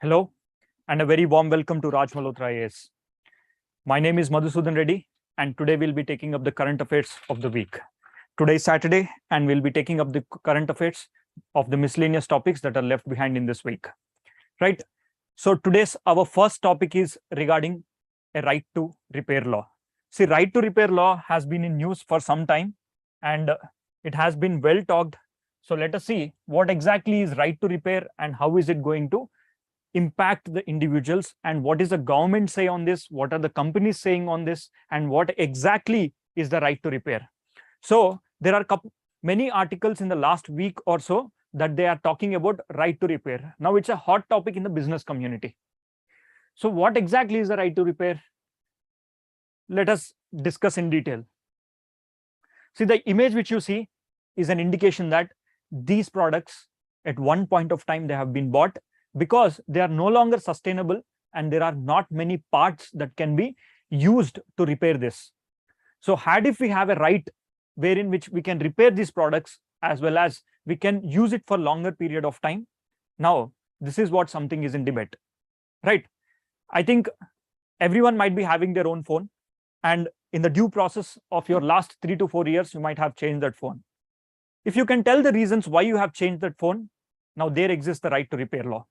Hello, and a very warm welcome to Malhotra IAS. My name is Madhusudan Reddy, and today we'll be taking up the current affairs of the week. Today is Saturday, and we'll be taking up the current affairs of the miscellaneous topics that are left behind in this week. Right? So today's our first topic is regarding a right to repair law. See, right to repair law has been in news for some time, and it has been well talked. So let us see what exactly is right to repair and how is it going to impact the individuals, and what is the government say on this, what are the companies saying on this, and what exactly is the right to repair. So there are many articles in the last week or so that they are talking about right to repair. Now it's a hot topic in the business community. So what exactly is the right to repair? Let us discuss in detail. See, the image which you see is an indication that these products at one point of time they have been bought because they are no longer sustainable and there are not many parts that can be used to repair this. So had if we have a right wherein which we can repair these products as well as we can use it for longer period of time, now this is what something is in debate, right? I think everyone might be having their own phone, and in the due process of your last 3 to 4 years, you might have changed that phone. If you can tell the reasons why you have changed that phone, now there exists the right to repair law.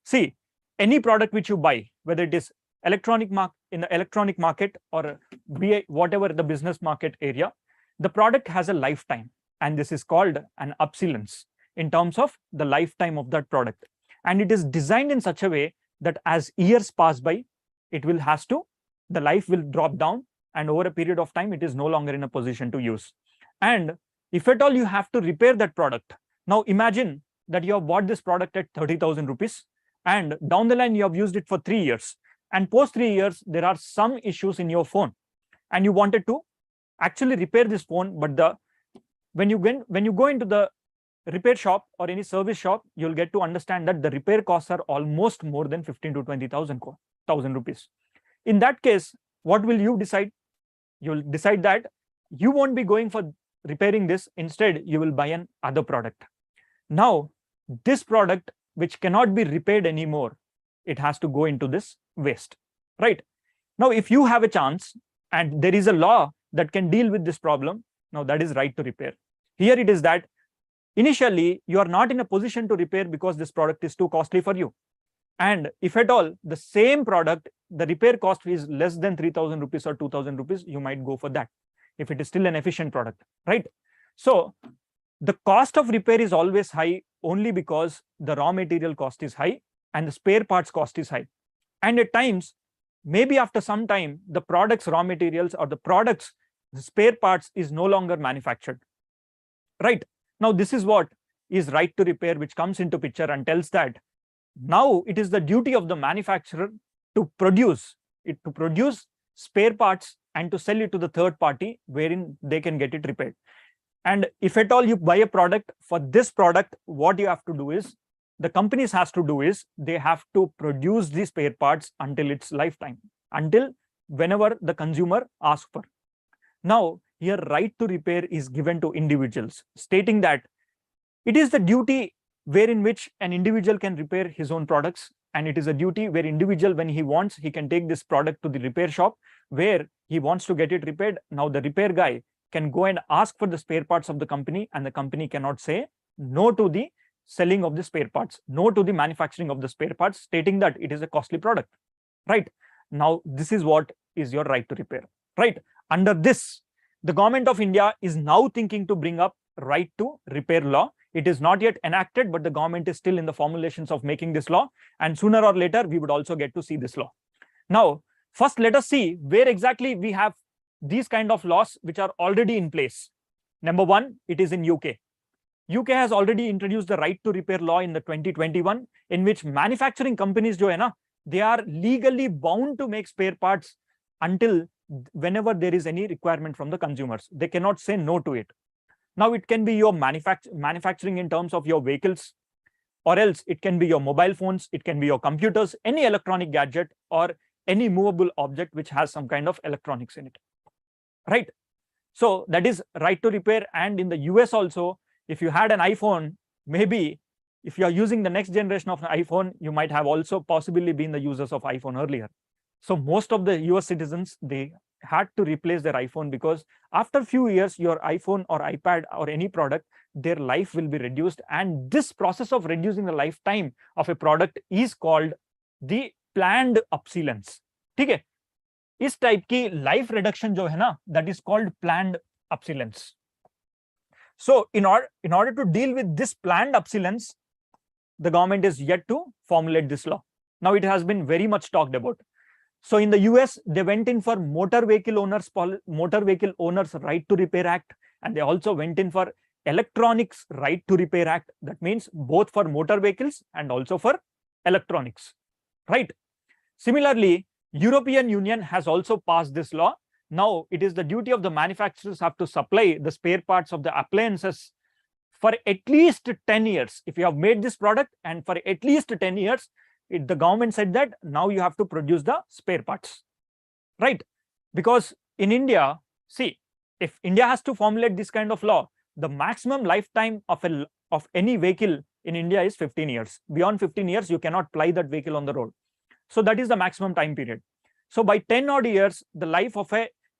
See, any product which you buy, whether it is in the electronic market or be whatever the business market area, the product has a lifetime, and this is called an obsolescence in terms of the lifetime of that product. And it is designed in such a way that as years pass by, the life will drop down, and over a period of time, it is no longer in a position to use. And if at all you have to repair that product, now imagine that you have bought this product at 30,000 rupees, and down the line you have used it for 3 years, and post 3 years there are some issues in your phone and you wanted to actually repair this phone, but when you go into the repair shop or any service shop, you'll get to understand that the repair costs are almost more than 15 to 20,000 rupees. In that case, what will you decide? You'll decide that you won't be going for repairing this. Instead, you will buy an other product. Now this product which cannot be repaired anymore, it has to go into this waste, right? Now, if you have a chance and there is a law that can deal with this problem, now that is right to repair. Here it is that initially you are not in a position to repair because this product is too costly for you. And if at all the same product, the repair cost is less than 3,000 rupees or 2,000 rupees, you might go for that if it is still an efficient product, right? So the cost of repair is always high only because the raw material cost is high and the spare parts cost is high. And at times, maybe after some time, the product's raw materials or the product's spare parts is no longer manufactured, right? Now, this is what is right to repair, which comes into picture and tells that now it is the duty of the manufacturer to produce spare parts and to sell it to the third party wherein they can get it repaired. And if at all you buy a product, for this product, what you have to do is, the companies has to do is, they have to produce these spare parts until its lifetime, until whenever the consumer asks for. Now, here right to repair is given to individuals, stating that it is the duty wherein which an individual can repair his own products, and it is a duty where individual, when he wants, he can take this product to the repair shop where he wants to get it repaired. Now the repair guy can go and ask for the spare parts of the company, and the company cannot say no to the selling of the spare parts, no to the manufacturing of the spare parts, stating that it is a costly product, right? Now this is what is your right to repair, right? Under this, the government of India is now thinking to bring up right to repair law. It is not yet enacted, but the government is still in the formulations of making this law, and sooner or later we would also get to see this law. Now first, let us see where exactly we have these kind of laws which are already in place. Number one, it is in UK. UK has already introduced the right to repair law in the 2021, in which manufacturing companies they are legally bound to make spare parts until whenever there is any requirement from the consumers. They cannot say no to it. Now it can be your manufacturing in terms of your vehicles, or else it can be your mobile phones, it can be your computers, any electronic gadget or any movable object which has some kind of electronics in it, right? So that is right to repair. And in the US also, if you had an iPhone, maybe if you are using the next generation of iPhone, you might have also possibly been the users of iPhone earlier. So most of the US citizens, they had to replace their iPhone because after a few years, your iPhone or iPad or any product, their life will be reduced. And this process of reducing the lifetime of a product is called the planned obsolescence. ठीक है? इस type की life reduction जो है ना, that is called planned obsolescence. So in order to deal with this planned obsolescence, the government is yet to formulate this law. Now it has been very much talked about. So in the US, they went in for Motor Vehicle Owners Right to Repair Act, and they also went in for Electronics Right to Repair Act. That means both for motor vehicles and also for electronics, right? Similarly, European Union has also passed this law. Now it is the duty of the manufacturers have to supply the spare parts of the appliances for at least 10 years. If you have made this product and for at least 10 years, the government said that now you have to produce the spare parts, right? Because in India, see, if India has to formulate this kind of law, the maximum lifetime of any vehicle in India is 15 years. Beyond 15 years, you cannot ply that vehicle on the road. So that is the maximum time period. So by 10 odd years, the life of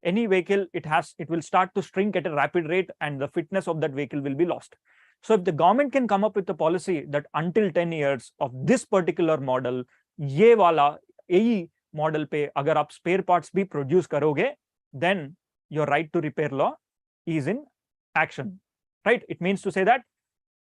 any vehicle, it will start to shrink at a rapid rate, and the fitness of that vehicle will be lost. So if the government can come up with a policy that until 10 years of this particular model, ये वाला यही model पे अगर आप spare parts भी produce करोगे, then your right to repair law is in action, right? It means to say that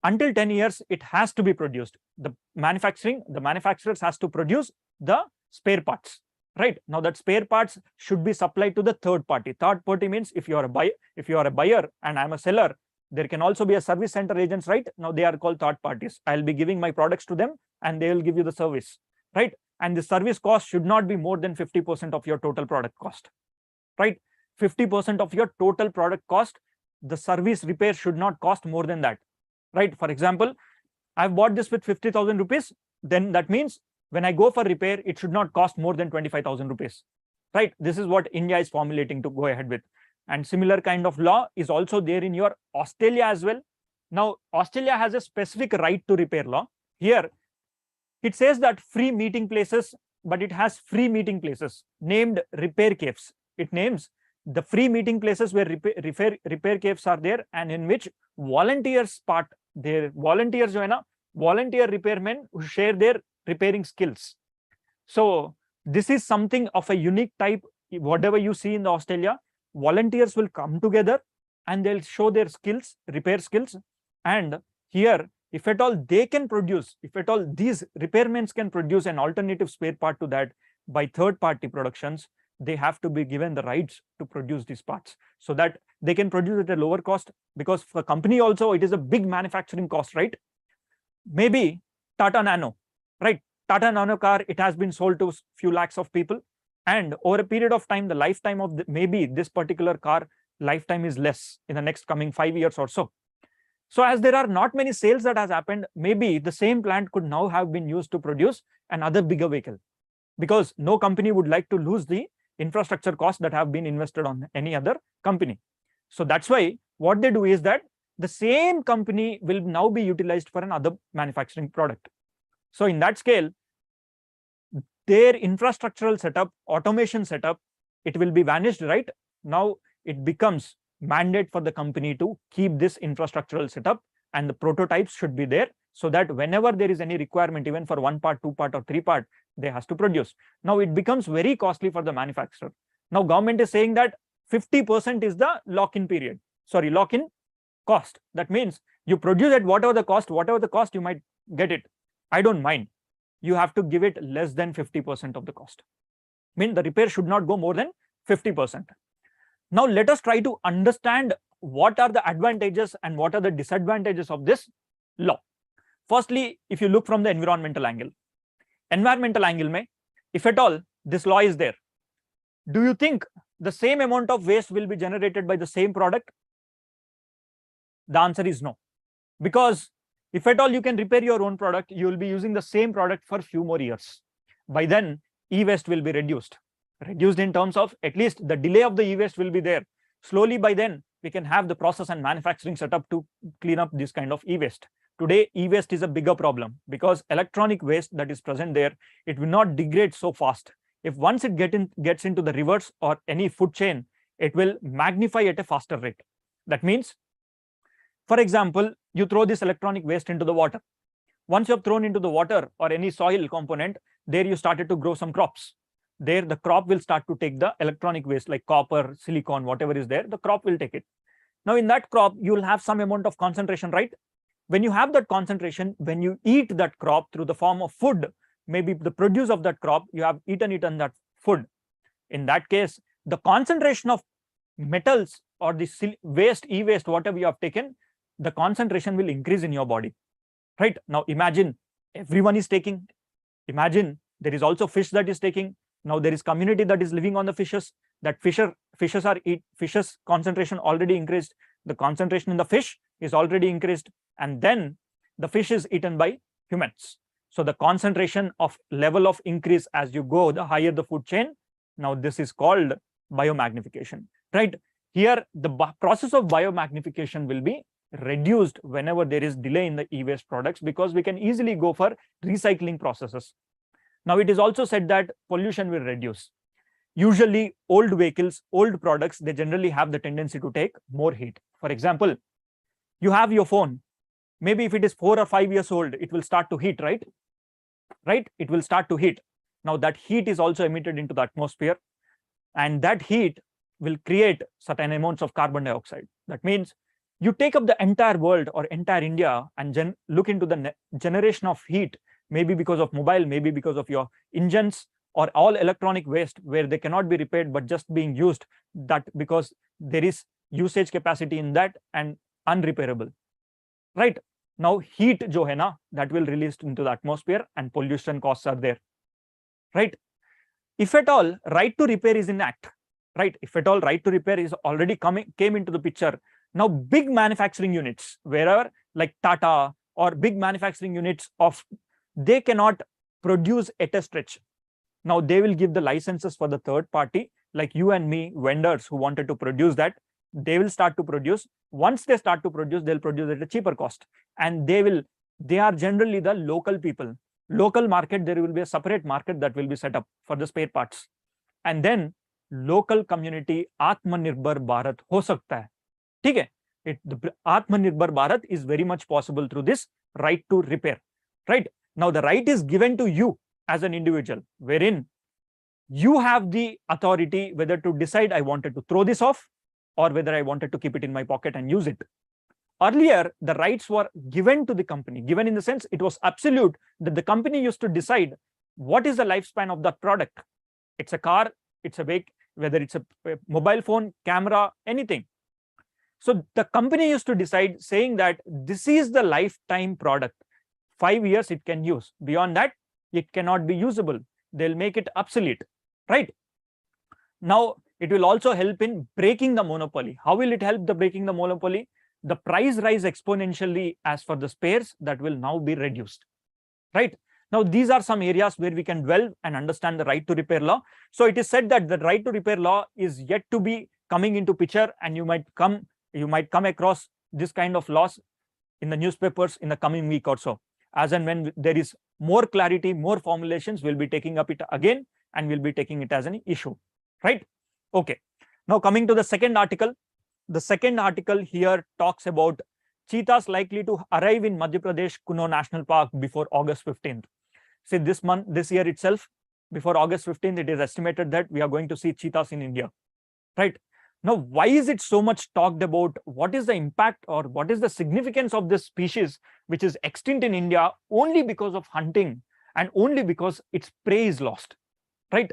until 10 years, it has to be produced. The manufacturers has to produce the spare parts, right? Now that spare parts should be supplied to the third party. Third party means if you are a buyer and I'm a seller, there can also be a service center agents, right? Now they are called third parties. I'll be giving my products to them and they will give you the service, right? And the service cost should not be more than 50% of your total product cost, right? 50% of your total product cost, the service repair should not cost more than that, right? For example, I've bought this with 50,000 rupees, then that means when I go for repair, it should not cost more than 25,000 rupees, right? This is what India is formulating to go ahead with. And similar kind of law is also there in your Australia as well. Now, Australia has a specific right to repair law. Here, it says that free meeting places, but it has free meeting places named repair caves. It names the free meeting places where repair caves are there, and in which volunteers volunteers volunteer repairmen who share their repairing skills. So this is something of a unique type. Whatever you see in the Australia, volunteers will come together and they'll show their skills, repair skills. And here, if at all they can produce, if at all these repairmen can produce an alternative spare part to that by third party productions, they have to be given the rights to produce these parts so that they can produce at a lower cost, because for company also, it is a big manufacturing cost, right? Maybe Tata Nano, right? Tata Nano car, it has been sold to few lakhs of people. And over a period of time, the lifetime of maybe this particular car lifetime is less in the next coming 5 years or so. So as there are not many sales that has happened, maybe the same plant could now have been used to produce another bigger vehicle, because no company would like to lose the infrastructure costs that have been invested on any other company. So that's why what they do is that the same company will now be utilized for another manufacturing product. So in that scale, their infrastructural setup, automation setup, it will be vanished, right? Now it becomes mandate for the company to keep this infrastructural setup, and the prototypes should be there so that whenever there is any requirement, even for 1 part, 2 part or 3 part, they has to produce. Now it becomes very costly for the manufacturer. Now government is saying that 50% is the lock-in period. Sorry, lock-in cost. That means you produce at whatever the cost you might get it. I don't mind. You have to give it less than 50% of the cost. I mean, the repair should not go more than 50%. Now let us try to understand what are the advantages and what are the disadvantages of this law. Firstly, if you look from the environmental angle, mein, if at all this law is there, do you think the same amount of waste will be generated by the same product? The answer is no. Because if at all you can repair your own product, you will be using the same product for a few more years. By then, e-waste will be reduced in terms of at least the delay of the e-waste will be there. Slowly by then, we can have the process and manufacturing setup to clean up this kind of e-waste. Today, e-waste is a bigger problem because electronic waste that is present there, it will not degrade so fast. If once it gets into the rivers or any food chain, it will magnify at a faster rate. That means, for example, you throw this electronic waste into the water. Once you have thrown into the water or any soil component, there you started to grow some crops. There the crop will start to take the electronic waste like copper, silicon, whatever is there, the crop will take it. Now in that crop, you will have some amount of concentration, right? When you have that concentration, when you eat that crop through the form of food, maybe the produce of that crop, you have eaten it on that food. In that case, the concentration of metals or the waste, e-waste, whatever you have taken, the concentration will increase in your body. Right? Now imagine everyone is taking. Imagine there is also fish that is taking. Now there is community that is living on the fishes. That fishes concentration already increased. The concentration in the fish is already increased, and then the fish is eaten by humans. So the concentration of level of increase as you go, the higher the food chain. Now this is called biomagnification. Right? Here the process of biomagnification will be reduced whenever there is delay in the e-waste products, because we can easily go for recycling processes. Now it is also said that pollution will reduce. Usually old vehicles, old products, they generally have the tendency to take more heat. For example, you have your phone. Maybe if it is 4 or 5 years old, it will start to heat, right? Right? It will start to heat. Now that heat is also emitted into the atmosphere, and that heat will create certain amounts of carbon dioxide. That means you take up the entire world or entire India and look into the generation of heat, maybe because of mobile, maybe because of your engines or all electronic waste where they cannot be repaired but just being used, that because there is usage capacity in that and unrepairable. Right? Now heat jo hai na, that will released into the atmosphere and pollution costs are there. Right? If at all right to repair is in act, right? If at all right to repair is already came into the picture, now big manufacturing units, wherever like Tata or big manufacturing units they cannot produce at a stretch. Now they will give the licenses for the third party, like you and me, vendors who wanted to produce that, they will start to produce. Once they start to produce, they'll produce at a cheaper cost. And they are generally the local people. Local market, there will be a separate market that will be set up for the spare parts. And then local community Atmanirbhar Bharat ho sakta hai. ठीक है, the Atmanirbhar Bharat is very much possible through this right to repair. Right? Now the right is given to you as an individual, wherein you have the authority whether to decide I wanted to throw this off or whether I wanted to keep it in my pocket and use it. Earlier, the rights were given to the company, given in the sense it was absolute, that the company used to decide what is the lifespan of that product. It's a car, it's a bike, whether it's a mobile phone, camera, anything. So the company used to decide, saying that this is the lifetime product. 5 years it can use. Beyond that, it cannot be usable. They'll make it obsolete, right? Now, it will also help in breaking the monopoly. How will it help the breaking the monopoly? The price rise exponentially as for the spares that will now be reduced, right? Now, these are some areas where we can dwell and understand the right to repair law. So it is said that the right to repair law is yet to be coming into picture, and you might come across this kind of laws in the newspapers in the coming week or so. As and when there is more clarity, more formulations, we'll be taking up it again and we'll be taking it as an issue, right? Okay. Now coming to the second article. The second article here talks about cheetahs likely to arrive in Madhya Pradesh Kuno National Park before August 15th. See, this year itself, before August 15th, it is estimated that we are going to see cheetahs in India, right? Now, why is it so much talked about? What is the impact or what is the significance of this species, which is extinct in India only because of hunting and only because its prey is lost, right?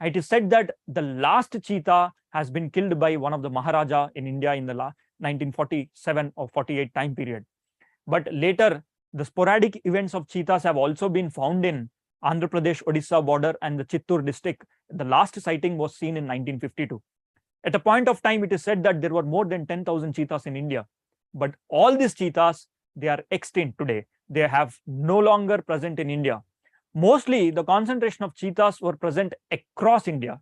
It is said that the last cheetah has been killed by one of the Maharaja in India in the 1947 or 48 time period. But later, the sporadic events of cheetahs have also been found in Andhra Pradesh, Odisha border and the Chittoor district. The last sighting was seen in 1952. At a point of time, it is said that there were more than 10,000 cheetahs in India. But all these cheetahs, they are extinct today. They have no longer present in India. Mostly, the concentration of cheetahs were present across India.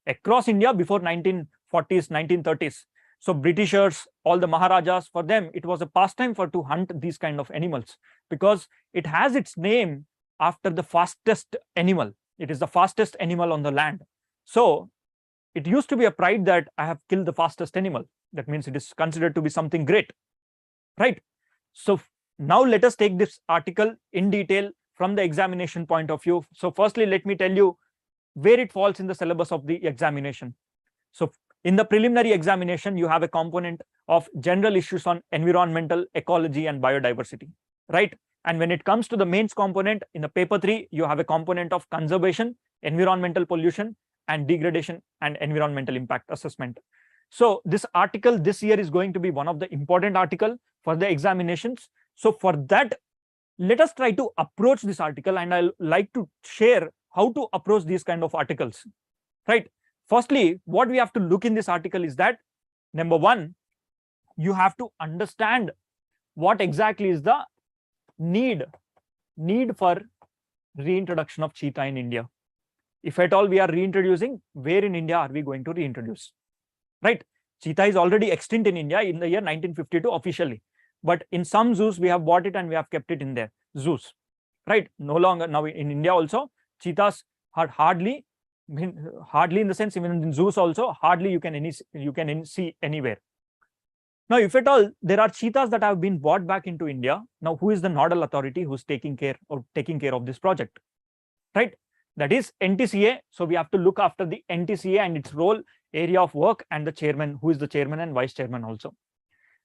Across India before 1940s, 1930s. So Britishers, all the Maharajas, for them, it was a pastime to hunt these kind of animals because it has its name after the fastest animal. It is the fastest animal on the land. So it used to be a pride that I have killed the fastest animal. That means it is considered to be something great, right? So now let us take this article in detail from the examination point of view. So firstly, let me tell you where it falls in the syllabus of the examination. So in the preliminary examination, you have a component of general issues on environmental, ecology, and biodiversity, right? And when it comes to the mains component in the paper 3, you have a component of conservation, environmental pollution, and degradation and environmental impact assessment. So this article this year is going to be one of the important article for the examinations. So for that, let us try to approach this article, and I'll like to share how to approach these kind of articles, right? Firstly, what we have to look in this article is that, number one, you have to understand what exactly is the need for reintroduction of cheetah in India. If at all we are reintroducing, where in India are we going to reintroduce, right? Cheetah is already extinct in India in the year 1952 officially, but in some zoos we have bought it and we have kept it in their zoos, right? No longer now in India also, cheetahs are hardly in the sense, even in zoos also, hardly you can see anywhere. Now, if at all there are cheetahs that have been brought back into India, now who is the nodal authority who's taking care of this project, right? That is NTCA. So we have to look after the NTCA and its role, area of work, and the chairman, who is the chairman and vice chairman also.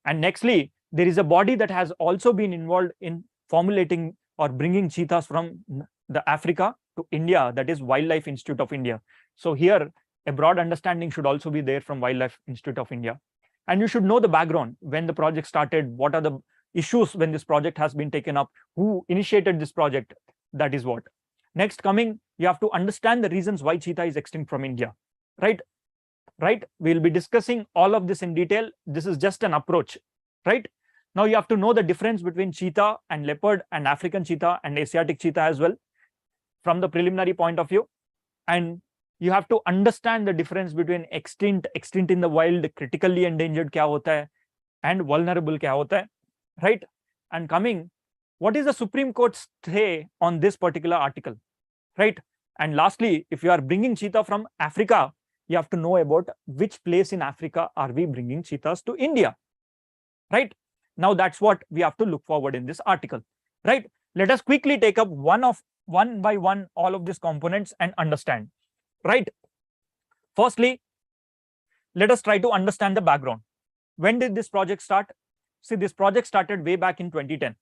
And nextly, there is a body that has also been involved in formulating or bringing cheetahs from the Africa to India, that is Wildlife Institute of India. So here, a broad understanding should also be there from Wildlife Institute of India. And you should know the background, when the project started, what are the issues when this project has been taken up, who initiated this project, that is what. Next coming, you have to understand the reasons why cheetah is extinct from India, right? Right? We'll be discussing all of this in detail. This is just an approach, right? Now you have to know the difference between cheetah and leopard and African cheetah and Asiatic cheetah as well from the preliminary point of view. And you have to understand the difference between extinct in the wild, critically endangered kya hota hai, and vulnerable kya hota hai, right? And coming, what is the Supreme Court's say on this particular article, right? And lastly, if you are bringing cheetah from Africa, you have to know about which place in Africa are we bringing cheetahs to India, right? Now that's what we have to look forward in this article, right? Let us quickly take up one by one all of these components and understand, right? Firstly, let us try to understand the background. When did this project start? See, this project started way back in 2010.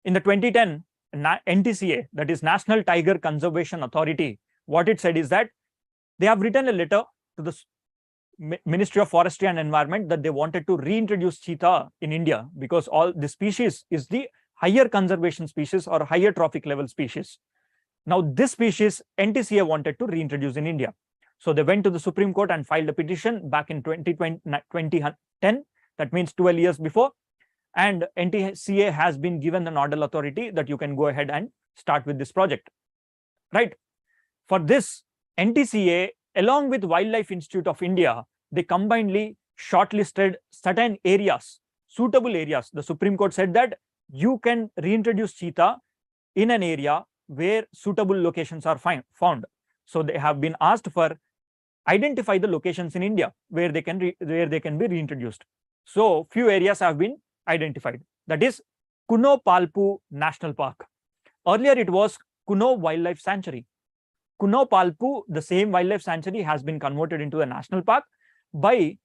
In the 2010, NTCA, that is National Tiger Conservation Authority, what it said is that they have written a letter to the Ministry of Forestry and Environment that they wanted to reintroduce cheetah in India because all the species is the higher conservation species or higher trophic level species. Now this species NTCA wanted to reintroduce in India. So they went to the Supreme Court and filed a petition back in 2010, that means 12 years before. And NTCA has been given the nodal authority that you can go ahead and start with this project, right? For this, NTCA, along with Wildlife Institute of India, they combinedly shortlisted certain areas, suitable areas. The Supreme Court said that you can reintroduce cheetah in an area where suitable locations are found. So they have been asked for identify the locations in India where they can be reintroduced. So few areas have been identified. That is Kunopalpu National Park. Earlier it was Kuno Wildlife Sanctuary. Kunopalpu, the same wildlife sanctuary, has been converted into a national park by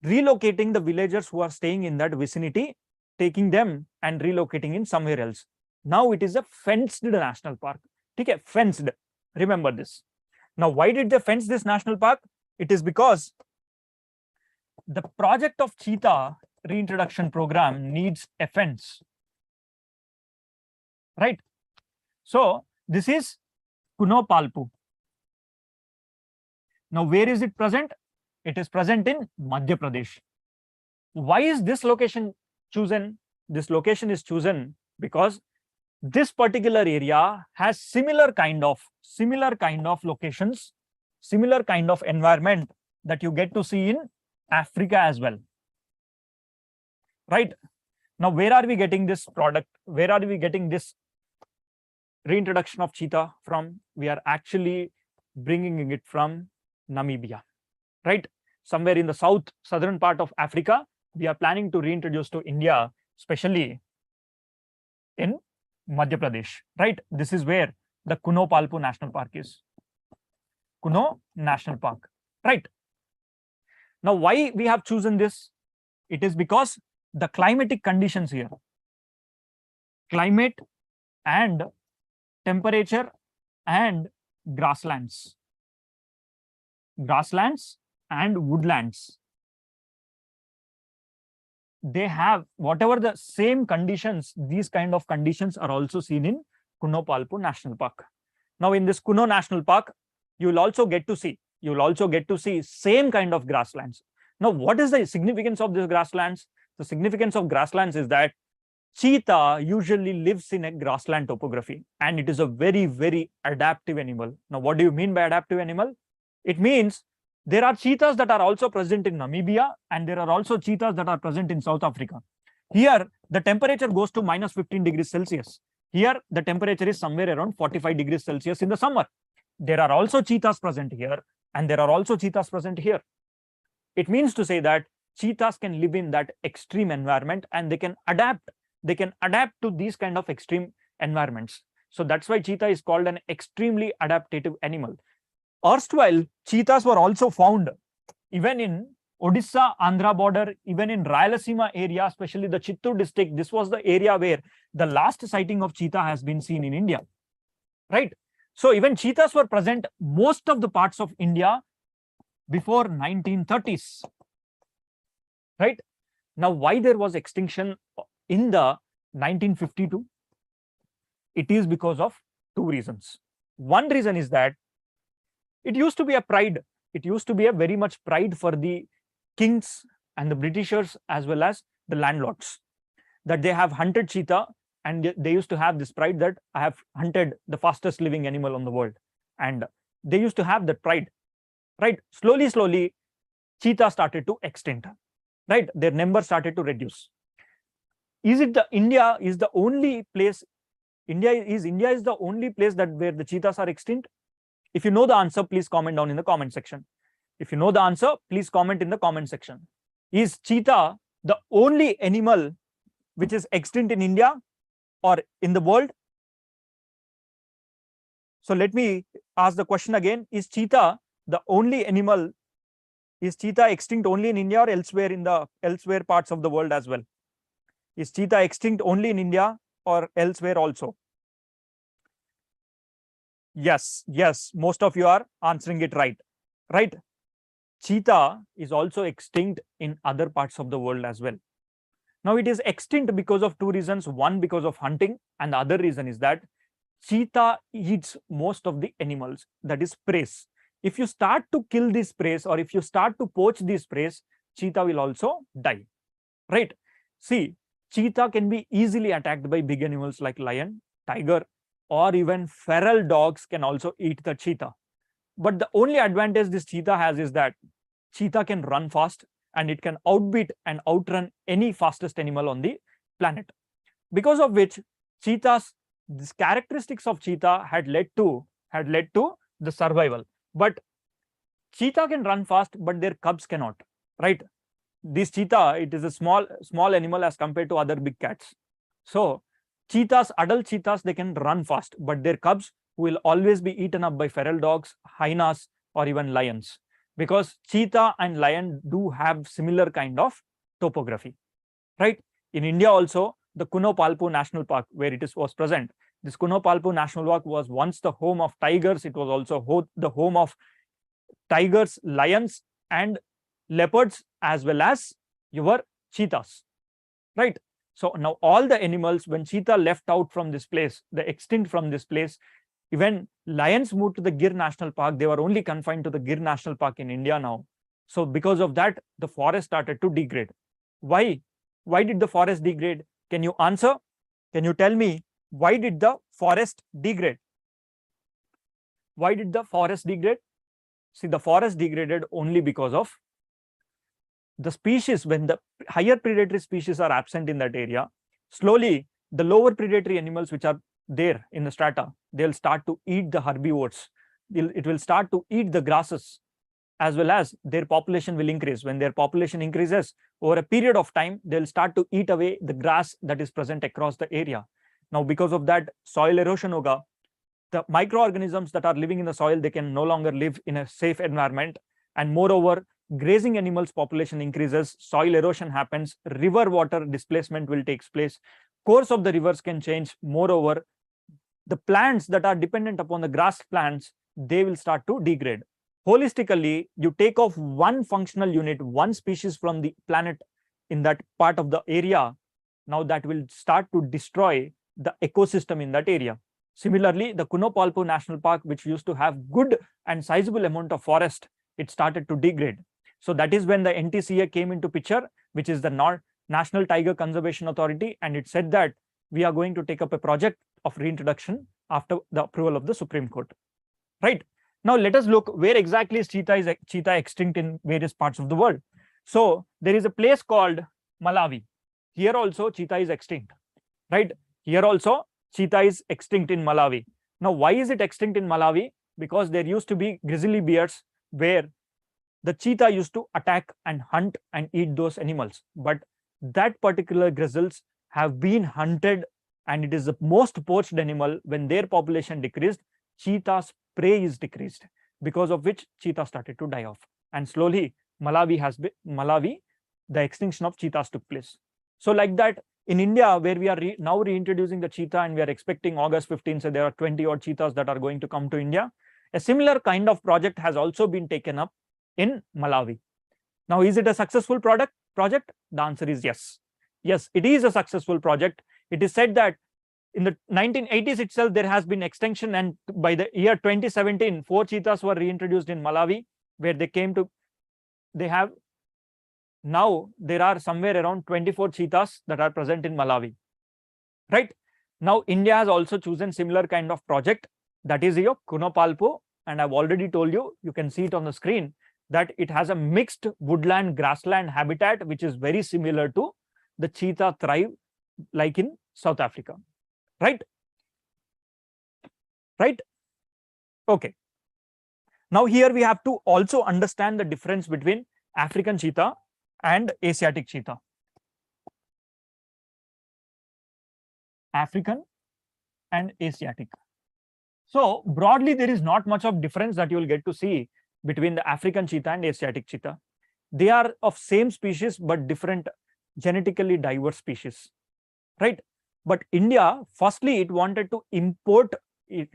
relocating the villagers who are staying in that vicinity, taking them and relocating in somewhere else. Now it is a fenced national park. Okay, fenced. Remember this. Now, why did they fence this national park? It is because the project of cheetah reintroduction program needs a fence, right? So this is Kunopalpu. Now, where is it present? It is present in Madhya Pradesh. Why is this location chosen? This location is chosen because this particular area has similar kind of locations, similar kind of environment that you get to see in Africa as well. right? Now, where are we getting this product? Where are we getting this reintroduction of cheetah from? We are actually bringing it from Namibia, right? Somewhere in the southern part of Africa, we are planning to reintroduce to India, especially in Madhya Pradesh, right? This is where the Kunopalpu National Park is. Kuno National Park, right? Now, why we have chosen this? It is because the climatic conditions here, climate and temperature and grasslands and woodlands, they have whatever the same conditions. These kind of conditions are also seen in Kunopalpu National Park. Now, in this Kuno National Park, you will also get to see same kind of grasslands. Now, what is the significance of these grasslands? The significance of grasslands is that cheetah usually lives in a grassland topography, and it is a very, very adaptive animal. Now, what do you mean by adaptive animal? It means there are cheetahs that are also present in Namibia, and there are also cheetahs that are present in South Africa. Here, the temperature goes to minus 15 degrees Celsius. Here, the temperature is somewhere around 45 degrees Celsius in the summer. There are also cheetahs present here, and there are also cheetahs present here. It means to say that cheetahs can live in that extreme environment, and they can adapt. They can adapt to these kind of extreme environments. So that's why cheetah is called an extremely adaptive animal. Erstwhile, cheetahs were also found even in Odisha, Andhra border, even in Rayalaseema area, especially the Chittoor district. This was the area where the last sighting of cheetah has been seen in India, right? So even cheetahs were present most of the parts of India before 1930s, right? Now, why there was extinction in the 1952? It is because of two reasons. One reason is that it used to be a pride. It used to be a very much pride for the kings and the Britishers as well as the landlords, that they have hunted cheetah, and they used to have this pride that I have hunted the fastest living animal on the world. And they used to have that pride, right? Slowly, cheetah started to extinct, right? Their number started to reduce. Is it the India is the only place? India is the only place that where the cheetahs are extinct? If you know the answer, please comment down in the comment section. If you know the answer, please comment in the comment section. Is cheetah the only animal which is extinct in India or in the world? So let me ask the question again. Is cheetah the only animal? Is cheetah extinct only in India or elsewhere in the elsewhere parts of the world as well? Is cheetah extinct only in India or elsewhere also? Yes, most of you are answering it right. Cheetah is also extinct in other parts of the world as well. Now, it is extinct because of two reasons. One, because of hunting, and the other reason is that cheetah eats most of the animals, that is prey. If you start to kill these prey, or if you start to poach these prey, cheetah will also die, right? See, cheetah can be easily attacked by big animals like lion, tiger, or even feral dogs can also eat the cheetah. But the only advantage this cheetah has is that cheetah can run fast, and it can outbeat and outrun any fastest animal on the planet. Because of which cheetahs, these characteristics of cheetah had led to the survival. But cheetah can run fast, but their cubs cannot, right? This cheetah, it is a small animal as compared to other big cats. So cheetahs, adult cheetahs, they can run fast, but their cubs will always be eaten up by feral dogs, hyenas, or even lions, because cheetah and lion do have similar kind of topography, right? In India also, the Kunopalpu National Park, where it was present, this Kunopalpu National Park was once the home of tigers. It was also the home of tigers, lions, and leopards, as well as your cheetahs, right? So now all the animals, when cheetah left out from this place, the extinct from this place, even lions moved to the Gir National Park. They were only confined to the Gir National Park in India now. So because of that, the forest started to degrade. Why? Why did the forest degrade? Can you answer? Can you tell me why did the forest degrade? Why did the forest degrade? See, the forest degraded only because of the species, when the higher predatory species are absent in that area, slowly the lower predatory animals which are there in the strata, they'll start to eat the herbivores. It will start to eat the grasses, as well as their population will increase. When their population increases over a period of time, they'll start to eat away the grass that is present across the area. Now, because of that, soil erosion hoga, the microorganisms that are living in the soil, they can no longer live in a safe environment. And moreover, grazing animals population increases, soil erosion happens, river water displacement will take place, course of the rivers can change. Moreover, the plants that are dependent upon the grass plants, they will start to degrade. Holistically, you take off one functional unit, one species from the planet in that part of the area, now that will start to destroy the ecosystem in that area. Similarly, the Kunopalpu National Park, which used to have good and sizable amount of forest, it started to degrade. So that is when the NTCA came into picture, which is the National Tiger Conservation Authority, and it said that we are going to take up a project of reintroduction after the approval of the Supreme Court. Right. Now let us look where exactly is cheetah extinct in various parts of the world. So there is a place called Malawi. Here also cheetah is extinct. Right. Here also cheetah is extinct in Malawi. Now, why is it extinct in Malawi? Because there used to be grizzly bears where the cheetah used to attack and hunt and eat those animals. But that particular grizzlies have been hunted, and it is the most poached animal. When their population decreased, cheetah's prey is decreased, because of which cheetah started to die off. And slowly, Malawi, the extinction of cheetahs took place. So like that, in India, where we are now reintroducing the cheetah, and we are expecting August 15th, so there are 20 odd cheetahs that are going to come to India. A similar kind of project has also been taken up in Malawi. Now, is it a successful project? The answer is yes. Yes, it is a successful project. It is said that in the 1980s itself, there has been extinction, and by the year 2017, 4 cheetahs were reintroduced in Malawi, where now there are somewhere around 24 cheetahs that are present in Malawi. Right. Now, India has also chosen similar kind of project, that is your Kunopalpu, and I've already told you, you can see it on the screen, that it has a mixed woodland grassland habitat, which is very similar to the cheetah thrive like in South Africa. Right. Right. Okay. Now here we have to also understand the difference between African cheetah and Asiatic cheetah. African and Asiatic. So broadly, there is not much of difference that you will get to see between the African cheetah and Asiatic cheetah. They are of same species, but different, genetically diverse species. Right. But India, firstly, it wanted to import in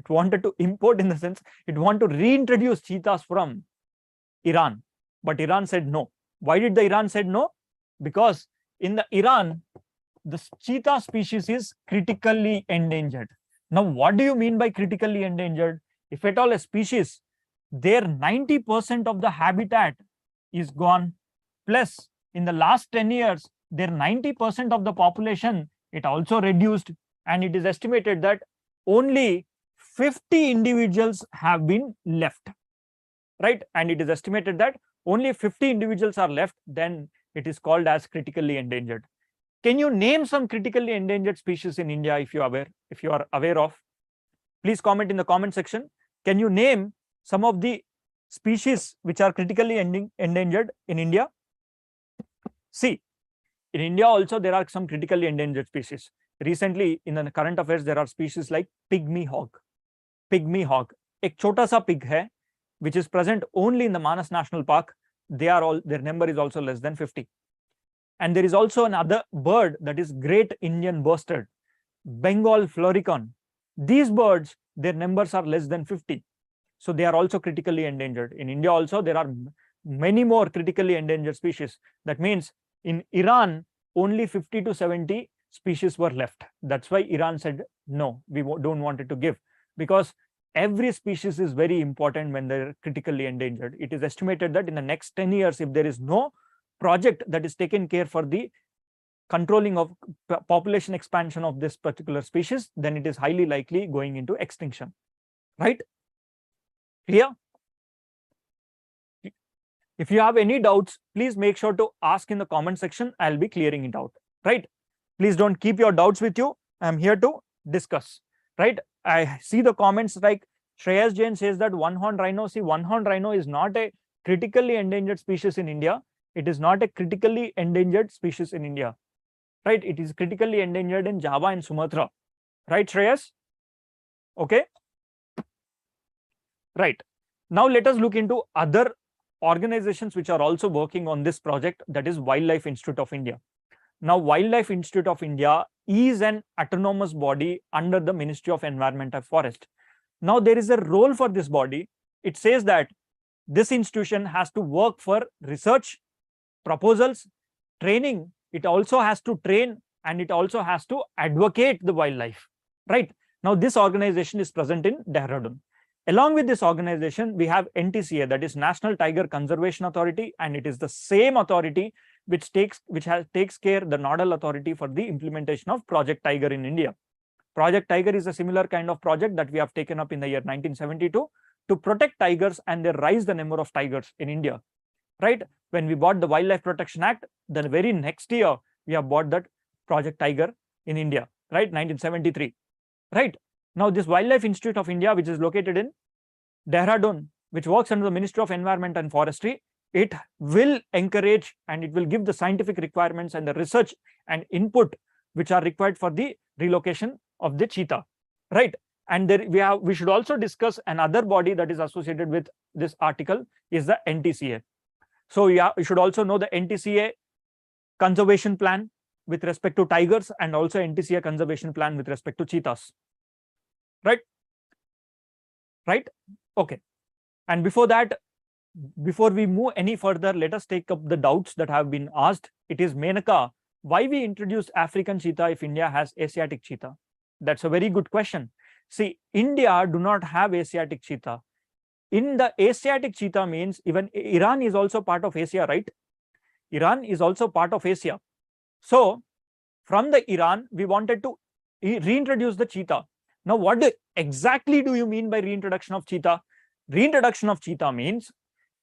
the sense, it wanted to reintroduce cheetahs from Iran. But Iran said no. Why did the Iran said no? Because in the Iran, the cheetah species is critically endangered. Now, what do you mean by critically endangered? If at all a species, their 90% of the habitat is gone, plus in the last 10 years, their 90% of the population, it also reduced, and it is estimated that only 50 individuals have been left. Right? And it is estimated that only 50 individuals are left, then it is called as critically endangered. Can you name some critically endangered species in India if you are aware of? Please comment in the comment section. Can you name some of the species which are critically endangered in India? See, in India also there are some critically endangered species. Recently, in the current affairs, there are species like pygmy hog. Pygmy hog, एक छोटा सा pig है, which is present only in the Manas National Park. Their number is also less than 50. And there is also another bird, that is great Indian bustard, Bengal floricon. These birds, their numbers are less than 50. So they are also critically endangered. In India also, there are many more critically endangered species. That means in Iran, only 50 to 70 species were left. That's why Iran said, no, we don't want it to give, because every species is very important when they're critically endangered. It is estimated that in the next 10 years, if there is no project that is taken care for the controlling of population expansion of this particular species, then it is highly likely going into extinction. Right? Clear? If you have any doubts, please make sure to ask in the comment section. I'll be clearing it out, right? Please don't keep your doubts with you. I'm here to discuss, right? I see the comments like Shreyas Jain says that one-horn rhino. See, one-horn rhino is not a critically endangered species in India. It is not a critically endangered species in India, right? It is critically endangered in Java and Sumatra, right, Shreyas? Okay. Right. Now let us look into other organizations which are also working on this project, that is Wildlife Institute of India. Now, Wildlife Institute of India is an autonomous body under the Ministry of Environment and Forest. Now, there is a role for this body. It says that this institution has to work for research, proposals, training. It also has to train and it also has to advocate the wildlife, right? Now, this organization is present in Dehradun. Along with this organization, we have NTCA, that is National Tiger Conservation Authority, and it is the same authority which takes care the nodal authority for the implementation of Project Tiger in India. Project Tiger is a similar kind of project that we have taken up in the year 1972 to protect tigers and they raise the number of tigers in India, right? When we bought the Wildlife Protection Act, the very next year, we have bought that Project Tiger in India, right? 1973, right? Now, this Wildlife Institute of India, which is located in Dehradun, which works under the Ministry of Environment and Forestry, it will encourage and it will give the scientific requirements and the research and input which are required for the relocation of the cheetah, right? And there we should also discuss another body that is associated with this article is the NTCA. So yeah, you should also know the NTCA conservation plan with respect to tigers and also NTCA conservation plan with respect to cheetahs, right? Right? Okay. And before that, before we move any further, let us take up the doubts that have been asked. It is Menaka, why we introduced African cheetah if India has Asiatic cheetah? That's a very good question. See, India do not have Asiatic cheetah. In the Asiatic cheetah means even Iran is also part of Asia, right? Iran is also part of Asia. So from the Iran, we wanted to reintroduce the cheetah. Now, what exactly do you mean by reintroduction of cheetah? Reintroduction of cheetah means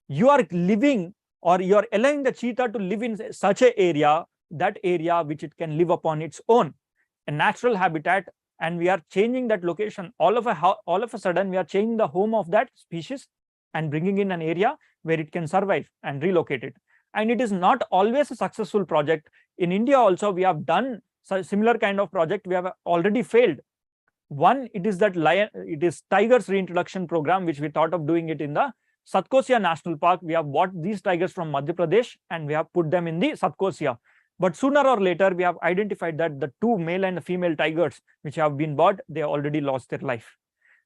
you are living or you are allowing the cheetah to live in such an area, that area which it can live upon its own, a natural habitat, and we are changing that location. All of a sudden, we are changing the home of that species and bringing in an area where it can survive and relocate it. And it is not always a successful project. In India also, we have done similar kind of project. We have already failed. One, it is that tigers reintroduction program, which we thought of doing it in the Satkosia National Park. We have bought these tigers from Madhya Pradesh and we have put them in the Satkosia. But sooner or later, we have identified that the two male and female tigers which have been bought, they already lost their life.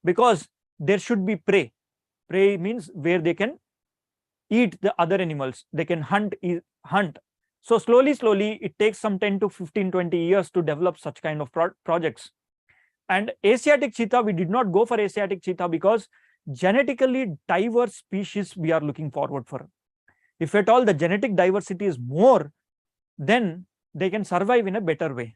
Because there should be prey. Prey means where they can eat the other animals. They can hunt. So slowly, it takes some 10 to 15, 20 years to develop such kind of projects. And Asiatic cheetah, we did not go for Asiatic cheetah because genetically diverse species we are looking forward for. If at all the genetic diversity is more, then they can survive in a better way,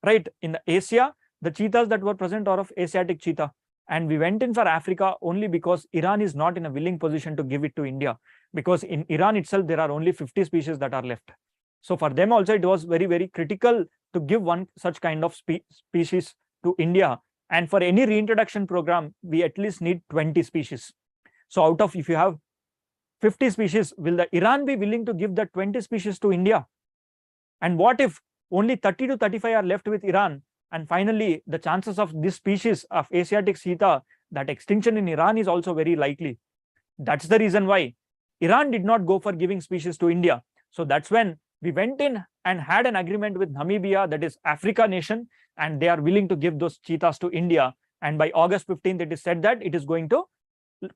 right? In the Asia, the cheetahs that were present are of Asiatic cheetah. And we went in for Africa only because Iran is not in a willing position to give it to India. Because in Iran itself, there are only 50 species that are left. So for them also, it was very, very critical to give one such kind of species to India. And for any reintroduction program, we at least need 20 species. So out of, if you have 50 species, will the Iran be willing to give the 20 species to India? And what if only 30 to 35 are left with Iran? And finally, the chances of this species of Asiatic cheetah, that extinction in Iran is also very likely. That's the reason why Iran did not go for giving species to India. So that's when we went in and had an agreement with Namibia, that is Africa nation, and they are willing to give those cheetahs to India. And by August 15th, it is said that it is going to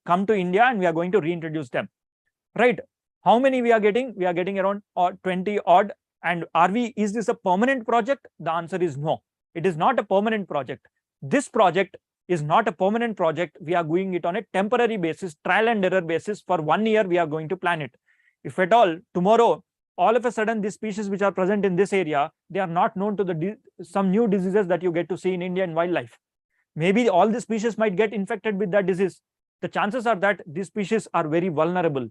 come to India and we are going to reintroduce them, right? How many we are getting? We are getting around 20 odd. And is this a permanent project? The answer is no. It is not a permanent project. This project is not a permanent project. We are doing it on a temporary basis, trial and error basis. For 1 year, we are going to plan it. If at all, tomorrow, all of a sudden, these species which are present in this area, they are not known to some new diseases that you get to see in India in wildlife. Maybe all the species might get infected with that disease. The chances are that these species are very vulnerable.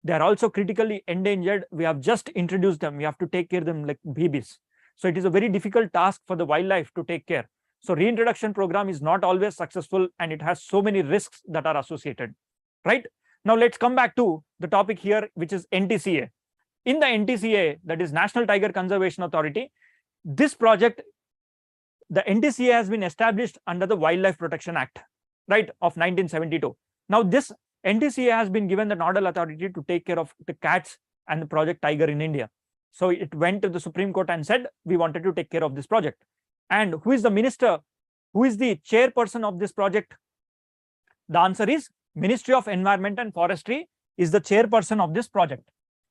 They are also critically endangered. We have just introduced them. We have to take care of them like babies. So it is a very difficult task for the wildlife to take care. So reintroduction program is not always successful, and it has so many risks that are associated, right? Now let's come back to the topic here, which is NTCA. In the NTCA, that is National Tiger Conservation Authority, this project, the NTCA has been established under the Wildlife Protection Act, right, of 1972. Now this NTCA has been given the nodal authority to take care of the cats and the Project Tiger in India. So it went to the Supreme Court and said, we wanted to take care of this project. And who is the minister? Who is the chairperson of this project? The answer is Ministry of Environment and Forestry is the chairperson of this project,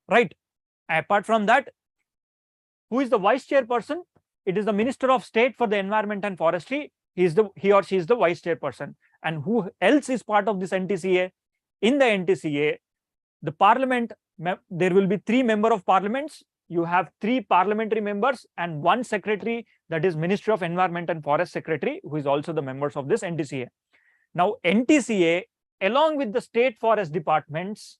right? Apart from that, who is the vice chairperson? It is the Minister of State for the Environment and Forestry. He or she is the vice chairperson. And who else is part of this NTCA? In the NTCA, the parliament, there will be 3 members of parliaments. You have 3 parliamentary members and 1 secretary, that is Ministry of Environment and Forest Secretary, who is also the members of this NTCA. Now, NTCA, along with the state forest departments,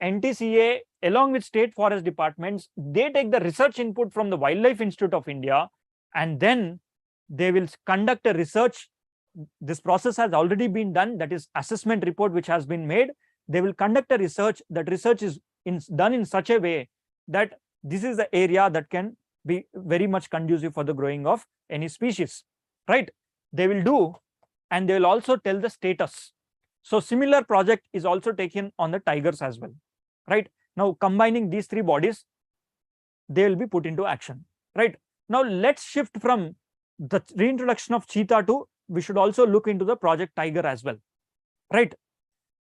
NTCA, along with state forest departments, they take the research input from the Wildlife Institute of India, and then they will conduct a research. This process has already been done, that is assessment report which has been made. They will conduct a research. That research is done in such a way that this is the area that can be very much conducive for the growing of any species, right? They will do, and they will also tell the status. So similar project is also taken on the tigers as well, right? Now combining these 3 bodies, they will be put into action, right? Now let's shift from the reintroduction of cheetah to, we should also look into the Project Tiger as well, right?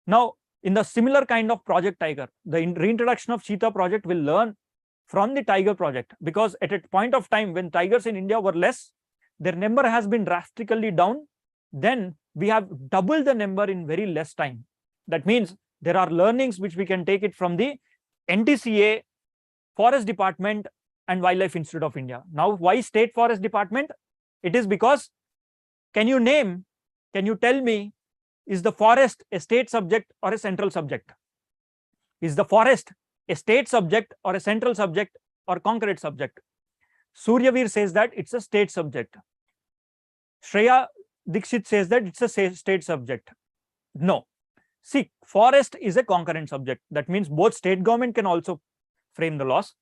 Now in the similar kind of Project Tiger, the reintroduction of cheetah project will learn from the tiger project, because at a point of time when tigers in India were less, their number has been drastically down. Then we have doubled the number in very less time. That means there are learnings which we can take it from the NTCA, Forest Department, and Wildlife Institute of India. Now, why State Forest Department? It is because, can you tell me, is the forest a state subject or a central subject? Is the forest a state subject or a central subject or concurrent subject? Suryavir says that it's a state subject. Shreya Dikshit says that it's a state subject. No. See, forest is a concurrent subject. That means both state government can also frame the laws,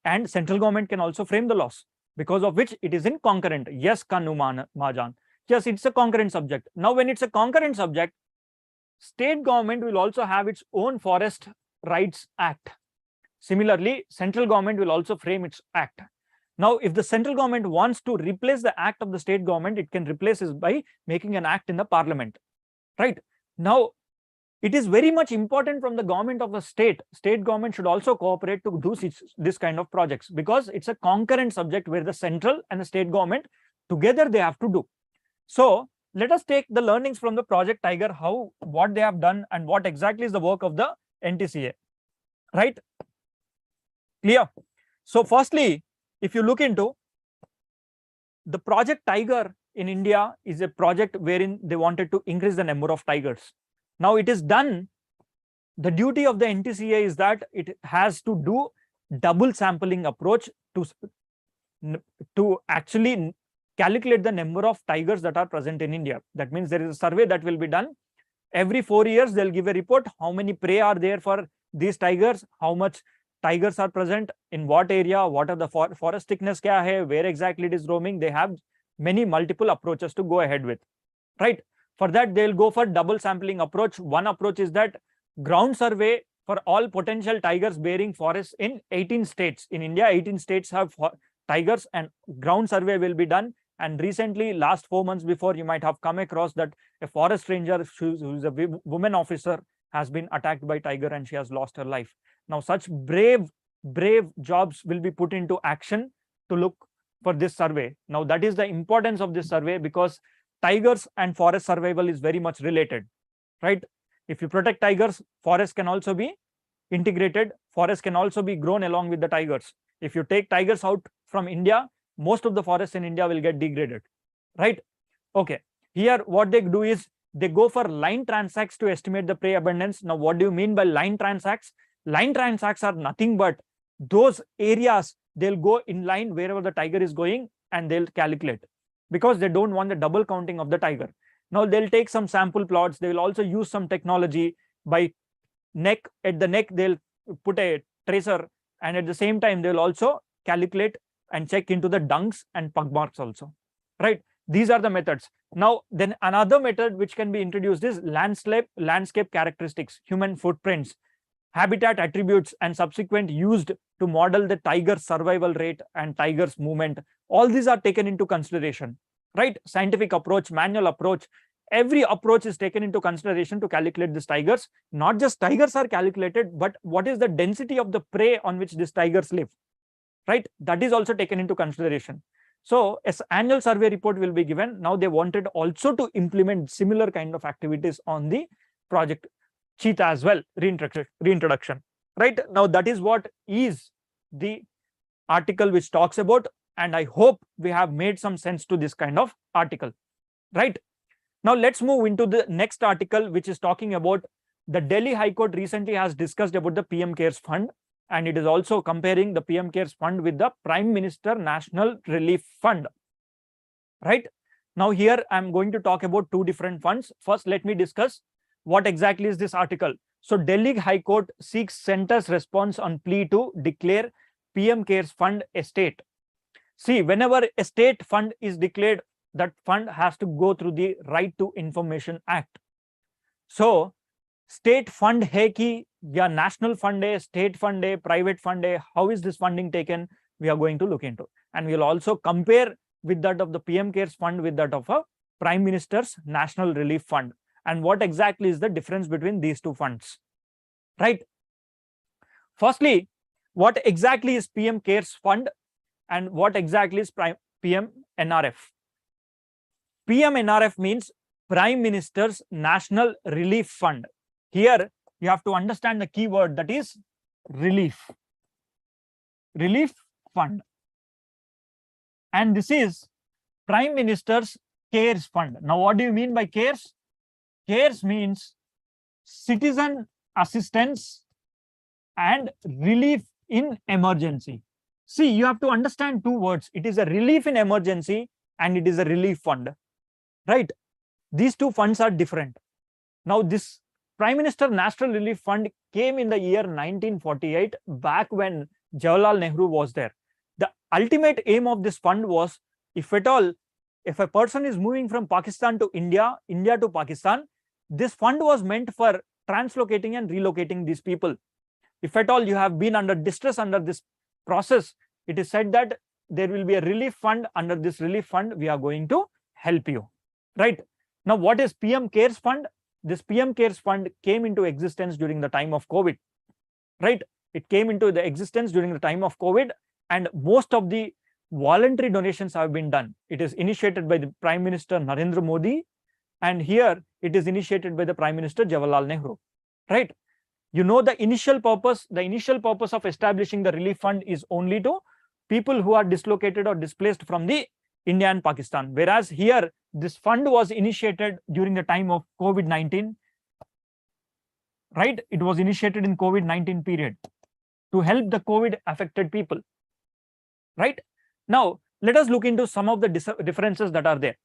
and central government can also frame the laws, because of which it is in concurrent. Yes, Kanu Majan. Yes, it's a concurrent subject. Now, when it's a concurrent subject, state government will also have its own Forest Rights Act. Similarly, central government will also frame its act. Now, if the central government wants to replace the act of the state government, it can replace it by making an act in the parliament, right? Now, it is very much important from the government of the state. State government should also cooperate to do this kind of projects, because it's a concurrent subject where the central and the state government together they have to do. So let us take the learnings from the Project Tiger, what they have done and what exactly is the work of the NTCA, right? Clear? So firstly, if you look into the Project Tiger in India, is a project wherein they wanted to increase the number of tigers. Now it is done. The duty of the NTCA is that it has to do double sampling approach to actually calculate the number of tigers that are present in India. That means there is a survey that will be done. Every 4 years, they'll give a report, how many prey are there for these tigers, how much tigers are present, in what area, what are the forest thickness kya hai, where exactly it is roaming. They have multiple approaches to go ahead with, right? For that, they'll go for double sampling approach. One approach is that ground survey for all potential tigers bearing forests in 18 states. In India, 18 states have tigers, and ground survey will be done. And recently, last 4 months before, you might have come across that a forest ranger who's a woman officer has been attacked by tiger and she has lost her life. Now, such brave jobs will be put into action to look for this survey. Now, that is the importance of this survey, because tigers and forest survival is very much related, right? If you protect tigers, forest can also be integrated. Forest can also be grown along with the tigers. If you take tigers out from India, most of the forests in India will get degraded, right? Okay. Here, what they do is they go for line transacts to estimate the prey abundance. Now, what do you mean by line transacts? Line transects are nothing but those areas, they'll go in line wherever the tiger is going and they'll calculate, because they don't want the double counting of the tiger. Now they'll take some sample plots. They will also use some technology by neck. At the neck, they'll put a tracer, and at the same time, they'll also calculate and check into the dunks and pug marks also, right? These are the methods. Now, then another method which can be introduced is landscape characteristics, human footprints, habitat attributes, and subsequent used to model the tiger's survival rate and tiger's movement. All these are taken into consideration, right? Scientific approach, manual approach, every approach is taken into consideration to calculate these tigers. Not just tigers are calculated, but what is the density of the prey on which these tigers live, right? That is also taken into consideration. So as annual survey report will be given. Now they wanted also to implement similar kind of activities on the project Cheetah as well, reintroduction, right? Now that is what is the article which talks about, and I hope we have made some sense to this kind of article, right? Now let's move into the next article, which is talking about the Delhi High Court recently has discussed about the PM CARES Fund, and it is also comparing the PM CARES Fund with the Prime Minister National Relief Fund, right? Now here I'm going to talk about two different funds. First, let me discuss what exactly is this article. So Delhi High Court seeks center's response on plea to declare PM CARES Fund a state. See, whenever a state fund is declared, that fund has to go through the Right to Information Act. So state fund hai ki ya national fund hai, state fund hai, private fund hai, how is this funding taken? We are going to look into, and we'll also compare with that of the PM CARES Fund with that of a Prime Minister's National Relief Fund, and what exactly is the difference between these two funds, right? Firstly, what exactly is PM CARES Fund and what exactly is PM NRF? PM NRF means Prime Minister's National Relief Fund. Here you have to understand the keyword, that is relief fund, and this is Prime Minister's CARES Fund. Now what do you mean by CARES? CARES means citizen assistance and relief in emergency. See, you have to understand two words. It is a relief in emergency and it is a relief fund, right? These two funds are different. Now this Prime Minister National Relief Fund came in the year 1948, back when Jawaharlal Nehru was there. The ultimate aim of this fund was, if at all, if a person is moving from Pakistan to India, India to Pakistan, this fund was meant for translocating and relocating these people. If at all you have been under distress under this process, it is said that there will be a relief fund. Under this relief fund, we are going to help you, right? Now, what is PM CARES Fund? This PM CARES Fund came into existence during the time of COVID, right? It came into the existence during the time of COVID, and most of the voluntary donations have been done. It is initiated by the Prime Minister Narendra Modi, and here it is initiated by the Prime Minister Jawaharlal Nehru, right? You know the initial purpose of establishing the relief fund is only to people who are dislocated or displaced from the India and Pakistan. Whereas here, this fund was initiated during the time of COVID-19, right? It was initiated in COVID-19 period to help the COVID affected people, right? Now, let us look into some of the differences that are there.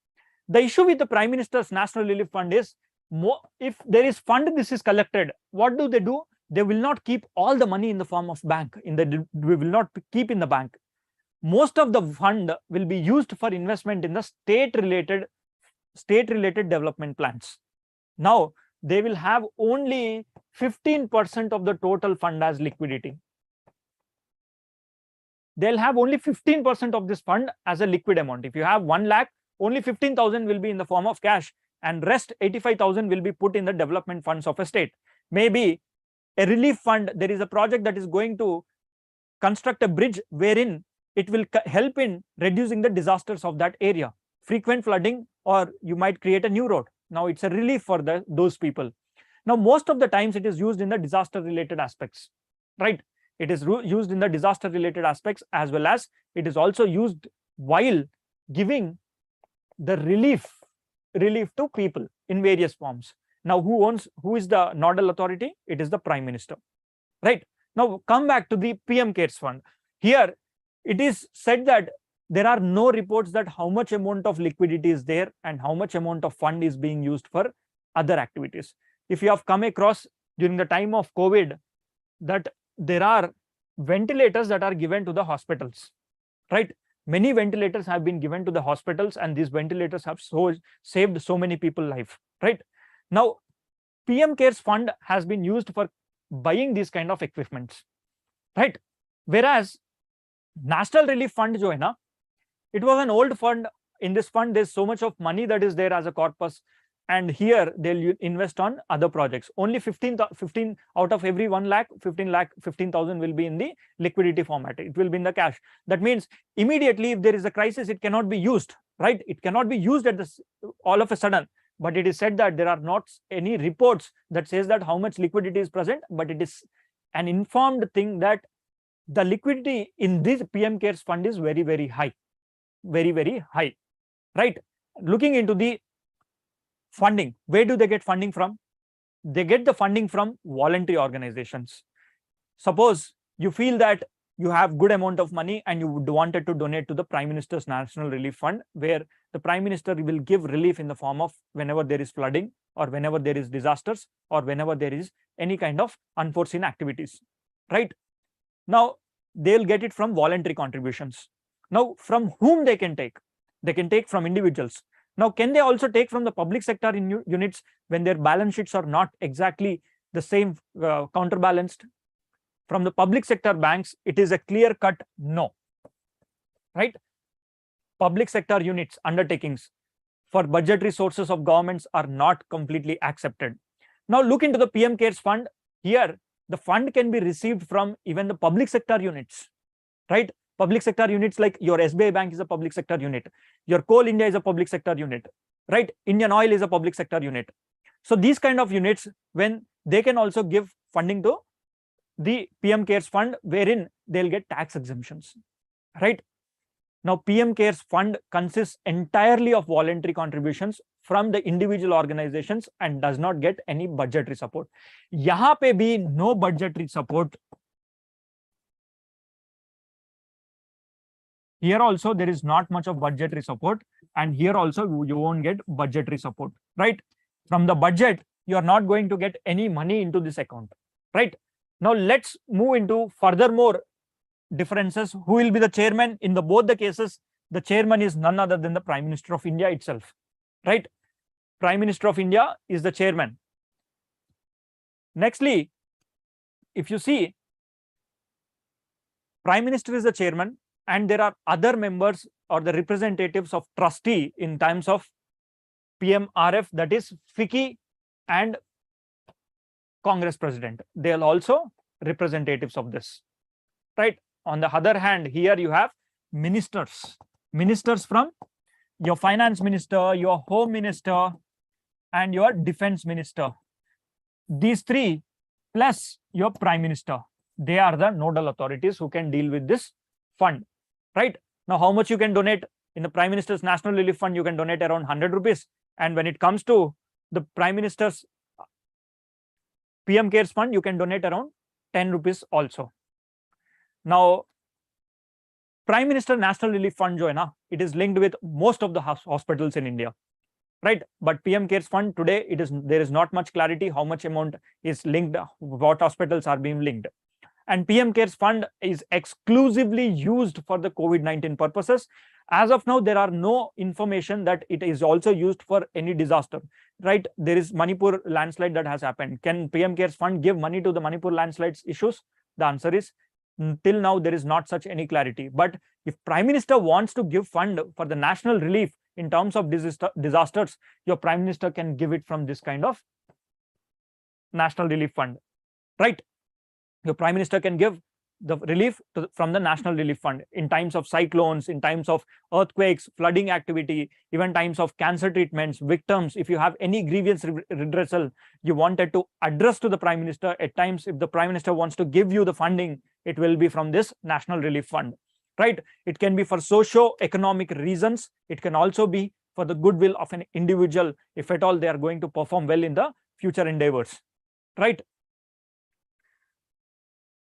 The issue with the Prime Minister's National Relief Fund is, if there is fund, this is collected, what do? They will not keep all the money in the form of bank. We will not keep in the bank. Most of the fund will be used for investment in the state-related development plans. Now, they will have only 15% of the total fund as liquidity. They'll have only 15% of this fund as a liquid amount. If you have 1 lakh, only 15,000 will be in the form of cash, and rest 85,000 will be put in the development funds of a state. Maybe a relief fund, there is a project that is going to construct a bridge wherein it will help in reducing the disasters of that area, frequent flooding, or you might create a new road. Now it's a relief for those people. Now, most of the times it is used in the disaster related aspects, right? It is used in the disaster related aspects, as well as it is also used while giving the relief to people in various forms. Now, who is the nodal authority? It is the Prime Minister. right? Now come back to the PM CARES fund. Here it is said that there are no reports that how much amount of liquidity is there and how much amount of fund is being used for other activities. If you have come across during the time of COVID that there are ventilators that are given to the hospitals, right? Many ventilators have been given to the hospitals, and these ventilators have saved so many people's life, right? Now PM CARES fund has been used for buying these kind of equipments, right? Whereas National Relief Fund jo hai na, it was an old fund. In this fund there's so much of money that is there as a corpus, and here they'll invest on other projects. Only 15 out of every 1 lakh, 15,000 will be in the liquidity format. It will be in the cash. That means immediately if there is a crisis, it cannot be used, right? It cannot be used at this all of a sudden. But it is said that there are not any reports that says that how much liquidity is present, but it is an informed thing that the liquidity in this PM CARES fund is very, very high, right? Looking into the funding, where do they get funding from? They get the funding from voluntary organizations. Suppose you feel that you have good amount of money and you wanted to donate to the Prime Minister's National Relief Fund, where the Prime Minister will give relief in the form of whenever there is flooding or whenever there is disasters or whenever there is any kind of unforeseen activities, right? Now they'll get it from voluntary contributions. Now from whom they can take? They can take from individuals. Now can they also take from the public sector in units when their balance sheets are not exactly the same, counterbalanced? From the public sector banks, it is a clear cut no, right? Public sector units, undertakings for budgetary sources of governments are not completely accepted. Now look into the PM CARES fund. Here the fund can be received from even the public sector units, right? Public sector units like your SBI Bank is a public sector unit, your Coal India is a public sector unit, right? Indian Oil is a public sector unit. So these kind of units, when they can also give funding to the PM CARES fund, wherein they'll get tax exemptions, right? Now PM CARES fund consists entirely of voluntary contributions from the individual organizations and does not get any budgetary support. Yahan pe bhi no budgetary support. Here also there is not much of budgetary support, and here also you won't get budgetary support, right? From the budget, you are not going to get any money into this account, right? Now let's move into furthermore differences. Who will be the chairman? In both the cases, the chairman is none other than the Prime Minister of India itself, right? Prime Minister of India is the chairman. Nextly, if you see, Prime Minister is the chairman, and there are other members or the representatives of trustee in terms of PMRF, that is FICCI and Congress President. They are also representatives of this, right? On the other hand, here you have ministers from your finance minister, your home minister, and your defense minister. These three plus your prime minister, they are the nodal authorities who can deal with this fund, right? Now, how much you can donate in the Prime Minister's National Relief Fund? You can donate around 100 rupees. And when it comes to the Prime Minister's PM CARES fund, you can donate around 10 rupees also. Now, Prime Minister National Relief Fund jo hai na, it is linked with most of the hospitals in India, right? But PM CARES fund today, there is not much clarity how much amount is linked, what hospitals are being linked. And PM CARES fund is exclusively used for the COVID-19 purposes. As of now, there are no information that it is also used for any disaster, right? There is Manipur landslide that has happened. Can PM CARES fund give money to the Manipur landslides issues? The answer is till now there is not such any clarity. But if Prime Minister wants to give fund for the national relief in terms of disasters, your Prime Minister can give it from this kind of National Relief Fund, right? Your Prime Minister can give the relief from the National Relief Fund in times of cyclones, in times of earthquakes, flooding activity, even times of cancer treatments, victims. If you have any grievance redressal you wanted to address to the Prime Minister, at times if the Prime Minister wants to give you the funding, it will be from this National Relief Fund, right? It can be for socio-economic reasons. It can also be for the goodwill of an individual, if at all they are going to perform well in the future endeavors, right?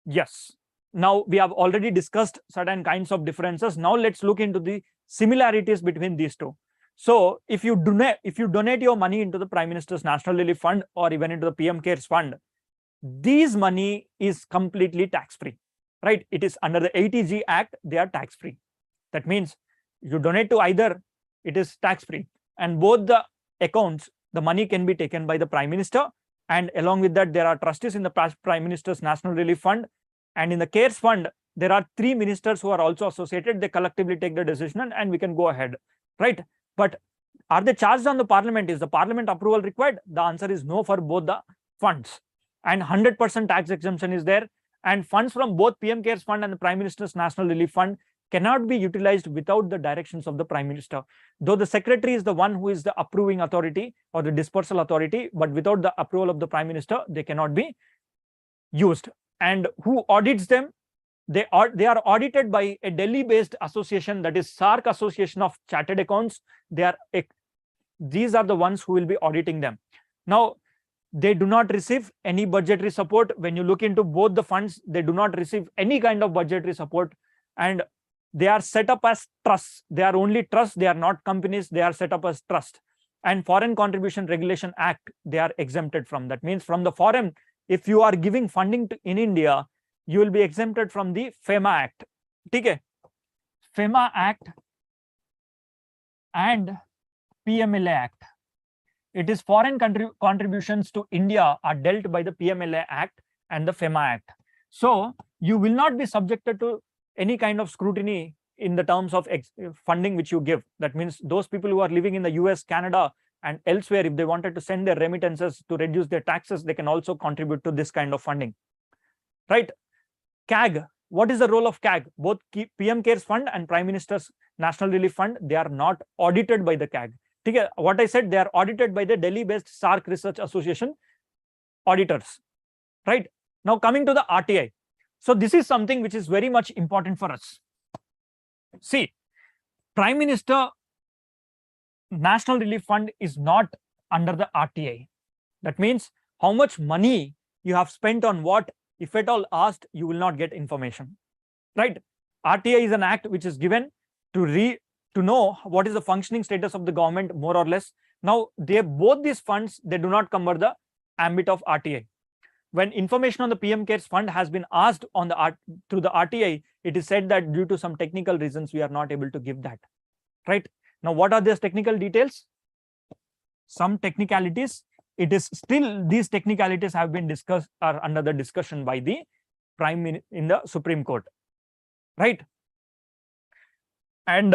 Yes. Now we have already discussed certain kinds of differences. Now let's look into the similarities between these two. So if you donate your money into the Prime Minister's National Relief Fund or even into the PM CARES Fund, these money is completely tax-free, right? It is under the 80G Act, they are tax-free. That means you donate to either, it is tax-free. And both the accounts, the money can be taken by the Prime Minister. And along with that, there are trustees in the Prime Minister's National Relief Fund. And in the CARES Fund, there are 3 ministers who are also associated. They collectively take the decision and we can go ahead, right? But are they charged on the Parliament? Is the Parliament approval required? The answer is no for both the funds. And 100% tax exemption is there. And funds from both PM CARES Fund and the Prime Minister's National Relief Fund cannot be utilized without the directions of the Prime Minister. Though the Secretary is the one who is the approving authority or the dispersal authority, but without the approval of the Prime Minister, they cannot be used. And who audits them? They are audited by a Delhi-based association, that is SARC Association of Chartered Accounts. These are the ones who will be auditing them. Now, they do not receive any budgetary support. When you look into both the funds, they do not receive any kind of budgetary support, and they are set up as trusts. They are only trusts. They are not companies. They are set up as trust. And Foreign Contribution Regulation Act, they are exempted from. That means from the foreign, if you are giving funding in India, you will be exempted from the FEMA Act. Okay? FEMA Act and PMLA Act. It is foreign contributions to India are dealt by the PMLA Act and the FEMA Act. So you will not be subjected to any kind of scrutiny in the terms of funding which you give. That means those people who are living in the US, Canada, and elsewhere, if they wanted to send their remittances to reduce their taxes, they can also contribute to this kind of funding, right? CAG, what is the role of CAG? Both PM CARES Fund and Prime Minister's National Relief Fund, they are not audited by the CAG. Okay, what I said, they are audited by the Delhi-based SARC Research Association auditors, right? Now coming to the RTI. So this is something which is very much important for us. See, Prime Minister National Relief Fund is not under the RTI. That means how much money you have spent on what, if at all asked, you will not get information, right? RTI is an act which is given to know what is the functioning status of the government, more or less. Now, both these funds, they do not cover the ambit of RTI. When information on the PM CARES Fund has been asked on through the RTI, it is said that due to some technical reasons, we are not able to give that, right? Now, what are these technical details? Some technicalities. It is still, these technicalities have been discussed, are under the discussion by the in the Supreme Court, right? And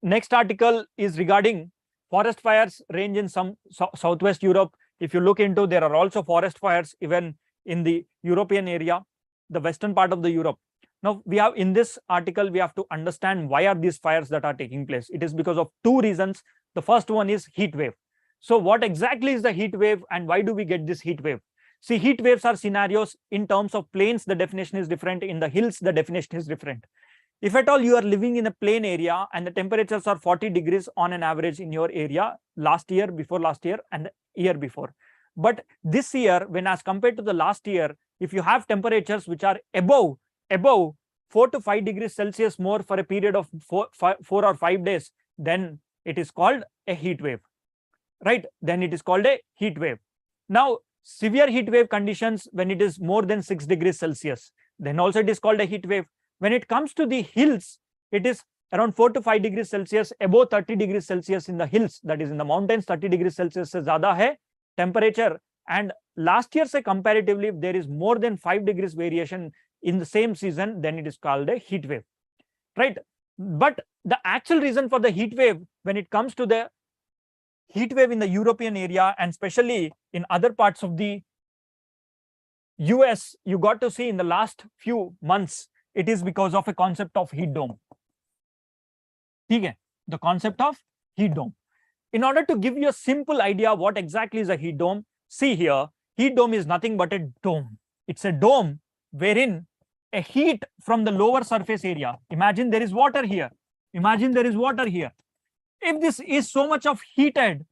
next article is regarding forest fires range in some Southwest Europe. If you look into, there are also forest fires even in the European area, the western part of the Europe. Now, we have in this article, we have to understand why are these fires that are taking place. It is because of 2 reasons. The first one is heat wave. So what exactly is the heat wave and why do we get this heat wave? See, heat waves are scenarios in terms of plains, the definition is different. In the hills, the definition is different. If at all you are living in a plain area and the temperatures are 40 degrees on an average in your area last year, before last year, and the year before. But this year, when as compared to the last year, if you have temperatures which are above 4 to 5 degrees Celsius more for a period of 4 or 5 days, then it is called a heat wave, right? Then it is called a heat wave. Now, severe heat wave conditions, when it is more than 6 degrees Celsius, then also it is called a heat wave. When it comes to the hills, it is around 4 to 5 degrees Celsius, above 30 degrees Celsius in the hills, that is in the mountains, 30 degrees Celsius se zyada hai temperature. And last year, say comparatively, if there is more than 5 degrees variation in the same season, then it is called a heat wave, right? But the actual reason for the heat wave, when it comes to the heat wave in the European area and especially in other parts of the US, you got to see in the last few months, it is because of a concept of heat dome. Okay? The concept of heat dome. In order to give you a simple idea what exactly is a heat dome, see here, heat dome is nothing but a dome. It's a dome wherein a heat from the lower surface area. Imagine there is water here. Imagine there is water here. If this is so much of heated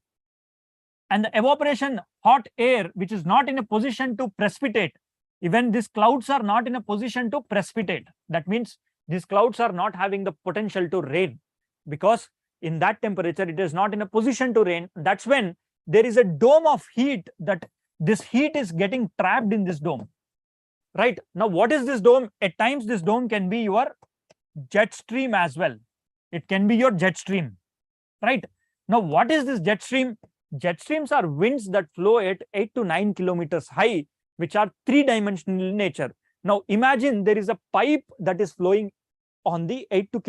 and the evaporation hot air, which is not in a position to precipitate, Even these clouds are not in a position to precipitate. That means these clouds are not having the potential to rain, because in that temperature it is not in a position to rain. That's when there is a dome of heat, that this heat is getting trapped in this dome. Right now, what is this dome? At times this dome can be your jet stream as well. It can be your jet stream. Right now, what is this jet stream? Jet streams are winds that flow at 8 to 9 kilometers high, which are three-dimensional in nature. Now imagine there is a pipe that is flowing on the 8 to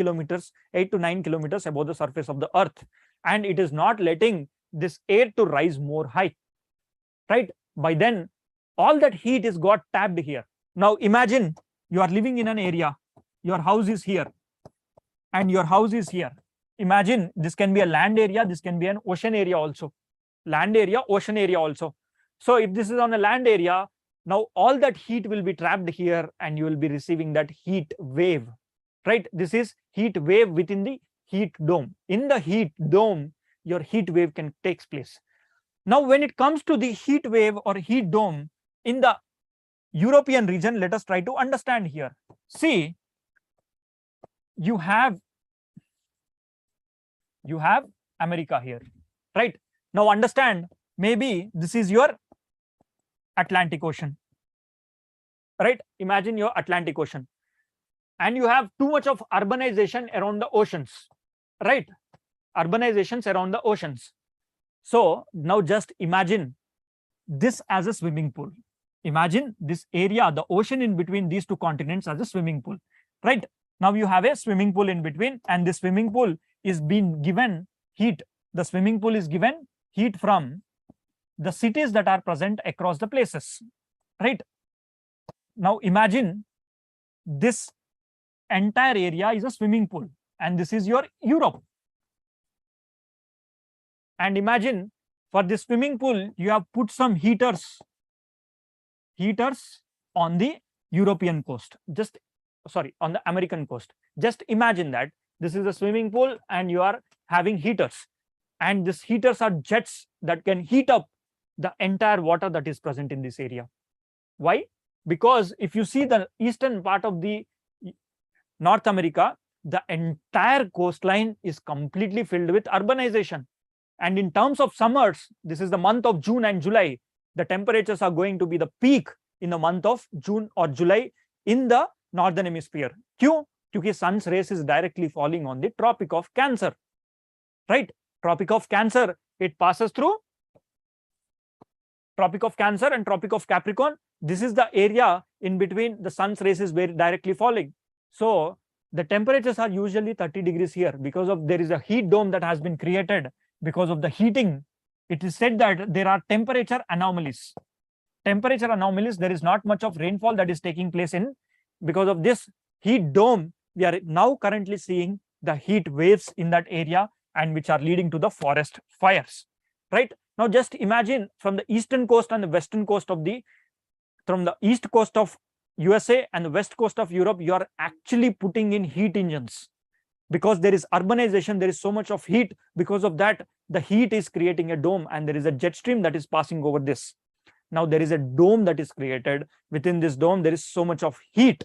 9 kilometers above the surface of the earth, and it is not letting this air to rise more high. Right? By then, all that heat is got tapped here. Now imagine you are living in an area, your house is here, and your house is here. Imagine this can be a land area, this can be an ocean area also. Land area, ocean area also. So if this is on a land area, now all that heat will be trapped here, and you will be receiving that heat wave. Right? This is heat wave within the heat dome. In the heat dome, your heat wave can take place. Now, when it comes to the heat wave or heat dome in the European region, let us try to understand here. See, you have America here, right? Now understand, maybe this is your Atlantic Ocean, right? Imagine your Atlantic Ocean, and you have too much of urbanization around the oceans, right? Urbanizations around the oceans. So now just imagine this as a swimming pool. Imagine this area, the ocean in between these two continents, as a swimming pool, right? Now you have a swimming pool in between, and this swimming pool is being given heat. The swimming pool is given heat from the cities that are present across the places, right? Now imagine this entire area is a swimming pool, and this is your Europe. And imagine for this swimming pool, you have put some heaters on the European coast, on the American coast. Just imagine that this is a swimming pool and you are having heaters, and these heaters are jets that can heat up the entire water that is present in this area. Why? Because if you see the eastern part of the North America, the entire coastline is completely filled with urbanization. And in terms of summers, this is the month of June and July, the temperatures are going to be the peak in the month of June or July in the northern hemisphere. Kyun? Because sun's rays is directly falling on the Tropic of Cancer, right? Tropic of Cancer, it passes through Tropic of Cancer and Tropic of Capricorn. This is the area in between the sun's rays is very directly falling. So the temperatures are usually 30 degrees here because of there is a heat dome that has been created because of the heating. It is said that there are temperature anomalies. Temperature anomalies, there is not much of rainfall that is taking place in. Because of this heat dome, we are now currently seeing the heat waves in that area, and which are leading to the forest fires, right? Now just imagine from the eastern coast and the western coast of from the east coast of USA and the west coast of Europe, you are actually putting in heat engines. Because there is urbanization, there is so much of heat. Because of that, the heat is creating a dome, and there is a jet stream that is passing over this. Now there is a dome that is created. Within this dome, there is so much of heat,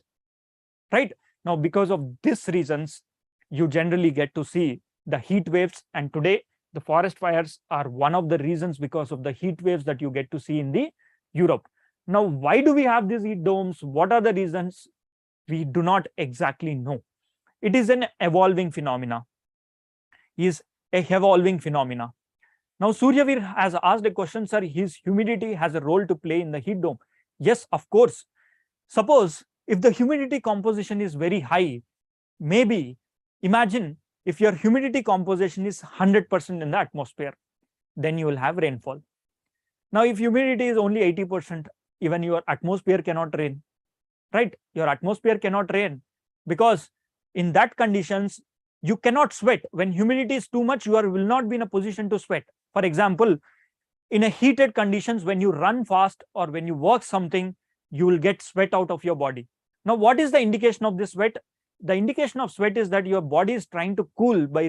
right? Now because of these reasons, you generally get to see the heat waves. And today, the forest fires are one of the reasons because of the heat waves that you get to see in the Europe. Now, why do we have these heat domes? What are the reasons? We do not exactly know. It is an evolving phenomena. Now, Suryavir has asked a question, sir, his humidity has a role to play in the heat dome. Yes, of course. Suppose if the humidity composition is very high, maybe imagine if your humidity composition is 100% in the atmosphere, then you will have rainfall. Now, if humidity is only 80%, even your atmosphere cannot rain, right? Your atmosphere cannot rain, because in that conditions, you cannot sweat. When humidity is too much, you will not be in a position to sweat. For example, in a heated conditions, when you run fast or when you work something, you will get sweat out of your body. Now, what is the indication of this sweat? The indication of sweat is that your body is trying to cool by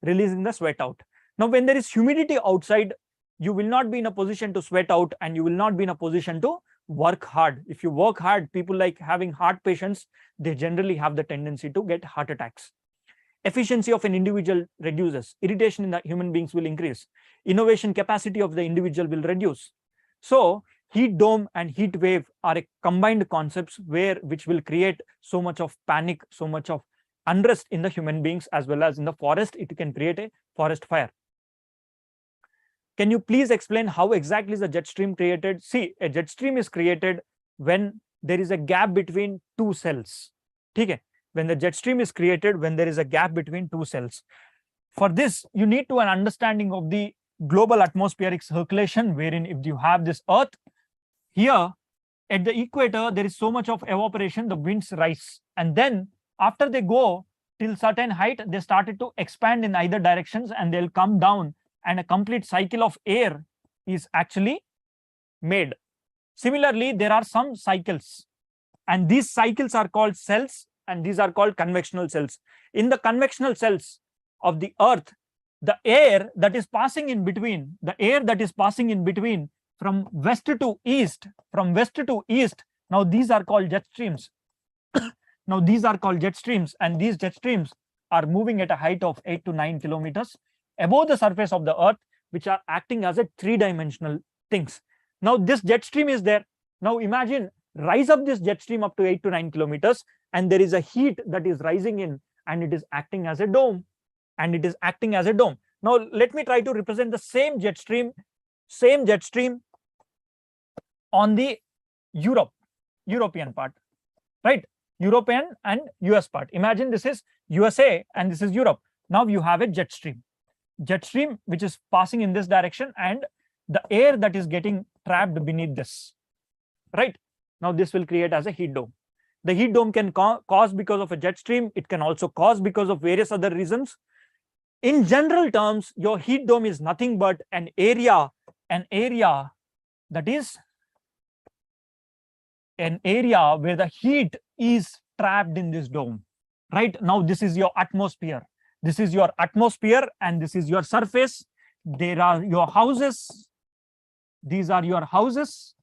releasing the sweat out. Now, when there is humidity outside, you will not be in a position to sweat out, and you will not be in a position to work hard. If you work hard, people like having heart patients, they generally have the tendency to get heart attacks. Efficiency of an individual reduces. Irritation in the human beings will increase. Innovation capacity of the individual will reduce. So heat dome and heat wave are a combined concepts which will create so much of panic, so much of unrest in the human beings, as well as in the forest. It can create a forest fire. Can you please explain how exactly is a jet stream created? See, a jet stream is created when there is a gap between two cells. Okay? When the jet stream is created, when there is a gap between two cells. For this, you need to an understanding of the global atmospheric circulation, wherein if you have this Earth, here at the equator, there is so much of evaporation, the winds rise. And then after they go till certain height, they started to expand in either directions and they'll come down, and a complete cycle of air is actually made. Similarly, there are some cycles, and these cycles are called cells, and these are called convectional cells. In the convectional cells of the Earth, the air that is passing in between, from west to east, now these are called jet streams. Now these are called jet streams, and these jet streams are moving at a height of 8 to 9 kilometers above the surface of the Earth, which are acting as a three-dimensional things. Now this jet stream is there. Now imagine, rise up this jet stream up to 8 to 9 kilometers, and there is a heat that is rising in, and it is acting as a dome. Now let me try to represent the same jet stream on the European part, right? European and US part. Imagine this is USA and this is Europe. Now you have a jet stream which is passing in this direction, and the air that is getting trapped beneath this, right? Now this will create as a heat dome. The heat dome can cause because of a jet stream. It can also cause because of various other reasons. In general terms, your heat dome is nothing but an area that is an area where the heat is trapped in this dome, right? Now this is your atmosphere. This is your atmosphere, and this is your surface. There are your houses. These are your houses.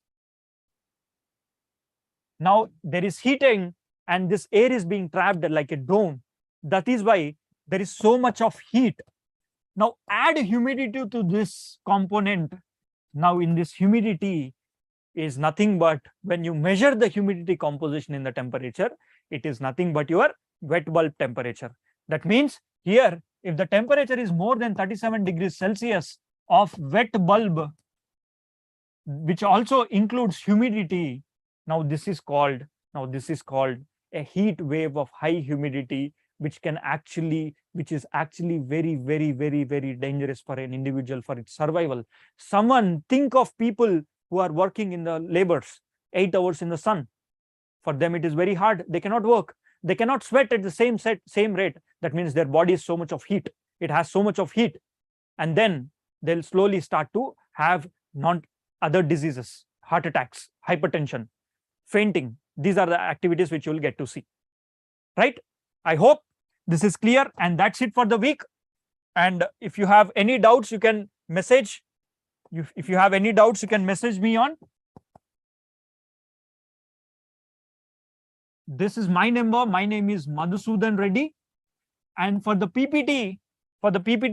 Now there is heating, and this air is being trapped like a dome. That is why there is so much of heat. Now add humidity to this component. Now in this humidity is nothing but, when you measure the humidity composition in the temperature, it is nothing but your wet bulb temperature. That means here, if the temperature is more than 37 degrees Celsius of wet bulb, which also includes humidity, now this is called a heat wave of high humidity, which is actually very, very, very, very dangerous for an individual, for its survival. Think of people who are working in the labors 8 hours in the sun. For them, it is very hard. They cannot work. They cannot sweat at the same rate. That means their body is so much of heat. It has so much of heat. And then they'll slowly start to have other diseases, heart attacks, hypertension, fainting. These are the activities which you'll get to see, right? I hope this is clear, and that's it for the week. And if you have any doubts, you can message. If you have any doubts, you can message me on. This is my number. My name is Madhusudan Reddy. And for the PPT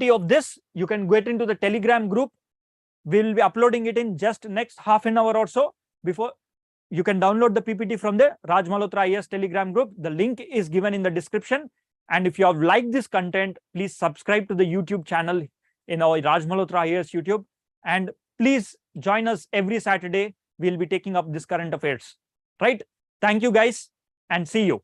of this, you can get into the Telegram group. We'll be uploading it in just next half an hour or so. Before you can download the PPT from the Raj Malhotra IAS Telegram group. The link is given in the description. And if you have liked this content, please subscribe to the YouTube channel in our Raj Malhotra IAS YouTube. And please join us every Saturday. We'll be taking up this current affairs, right? Thank you guys, and see you.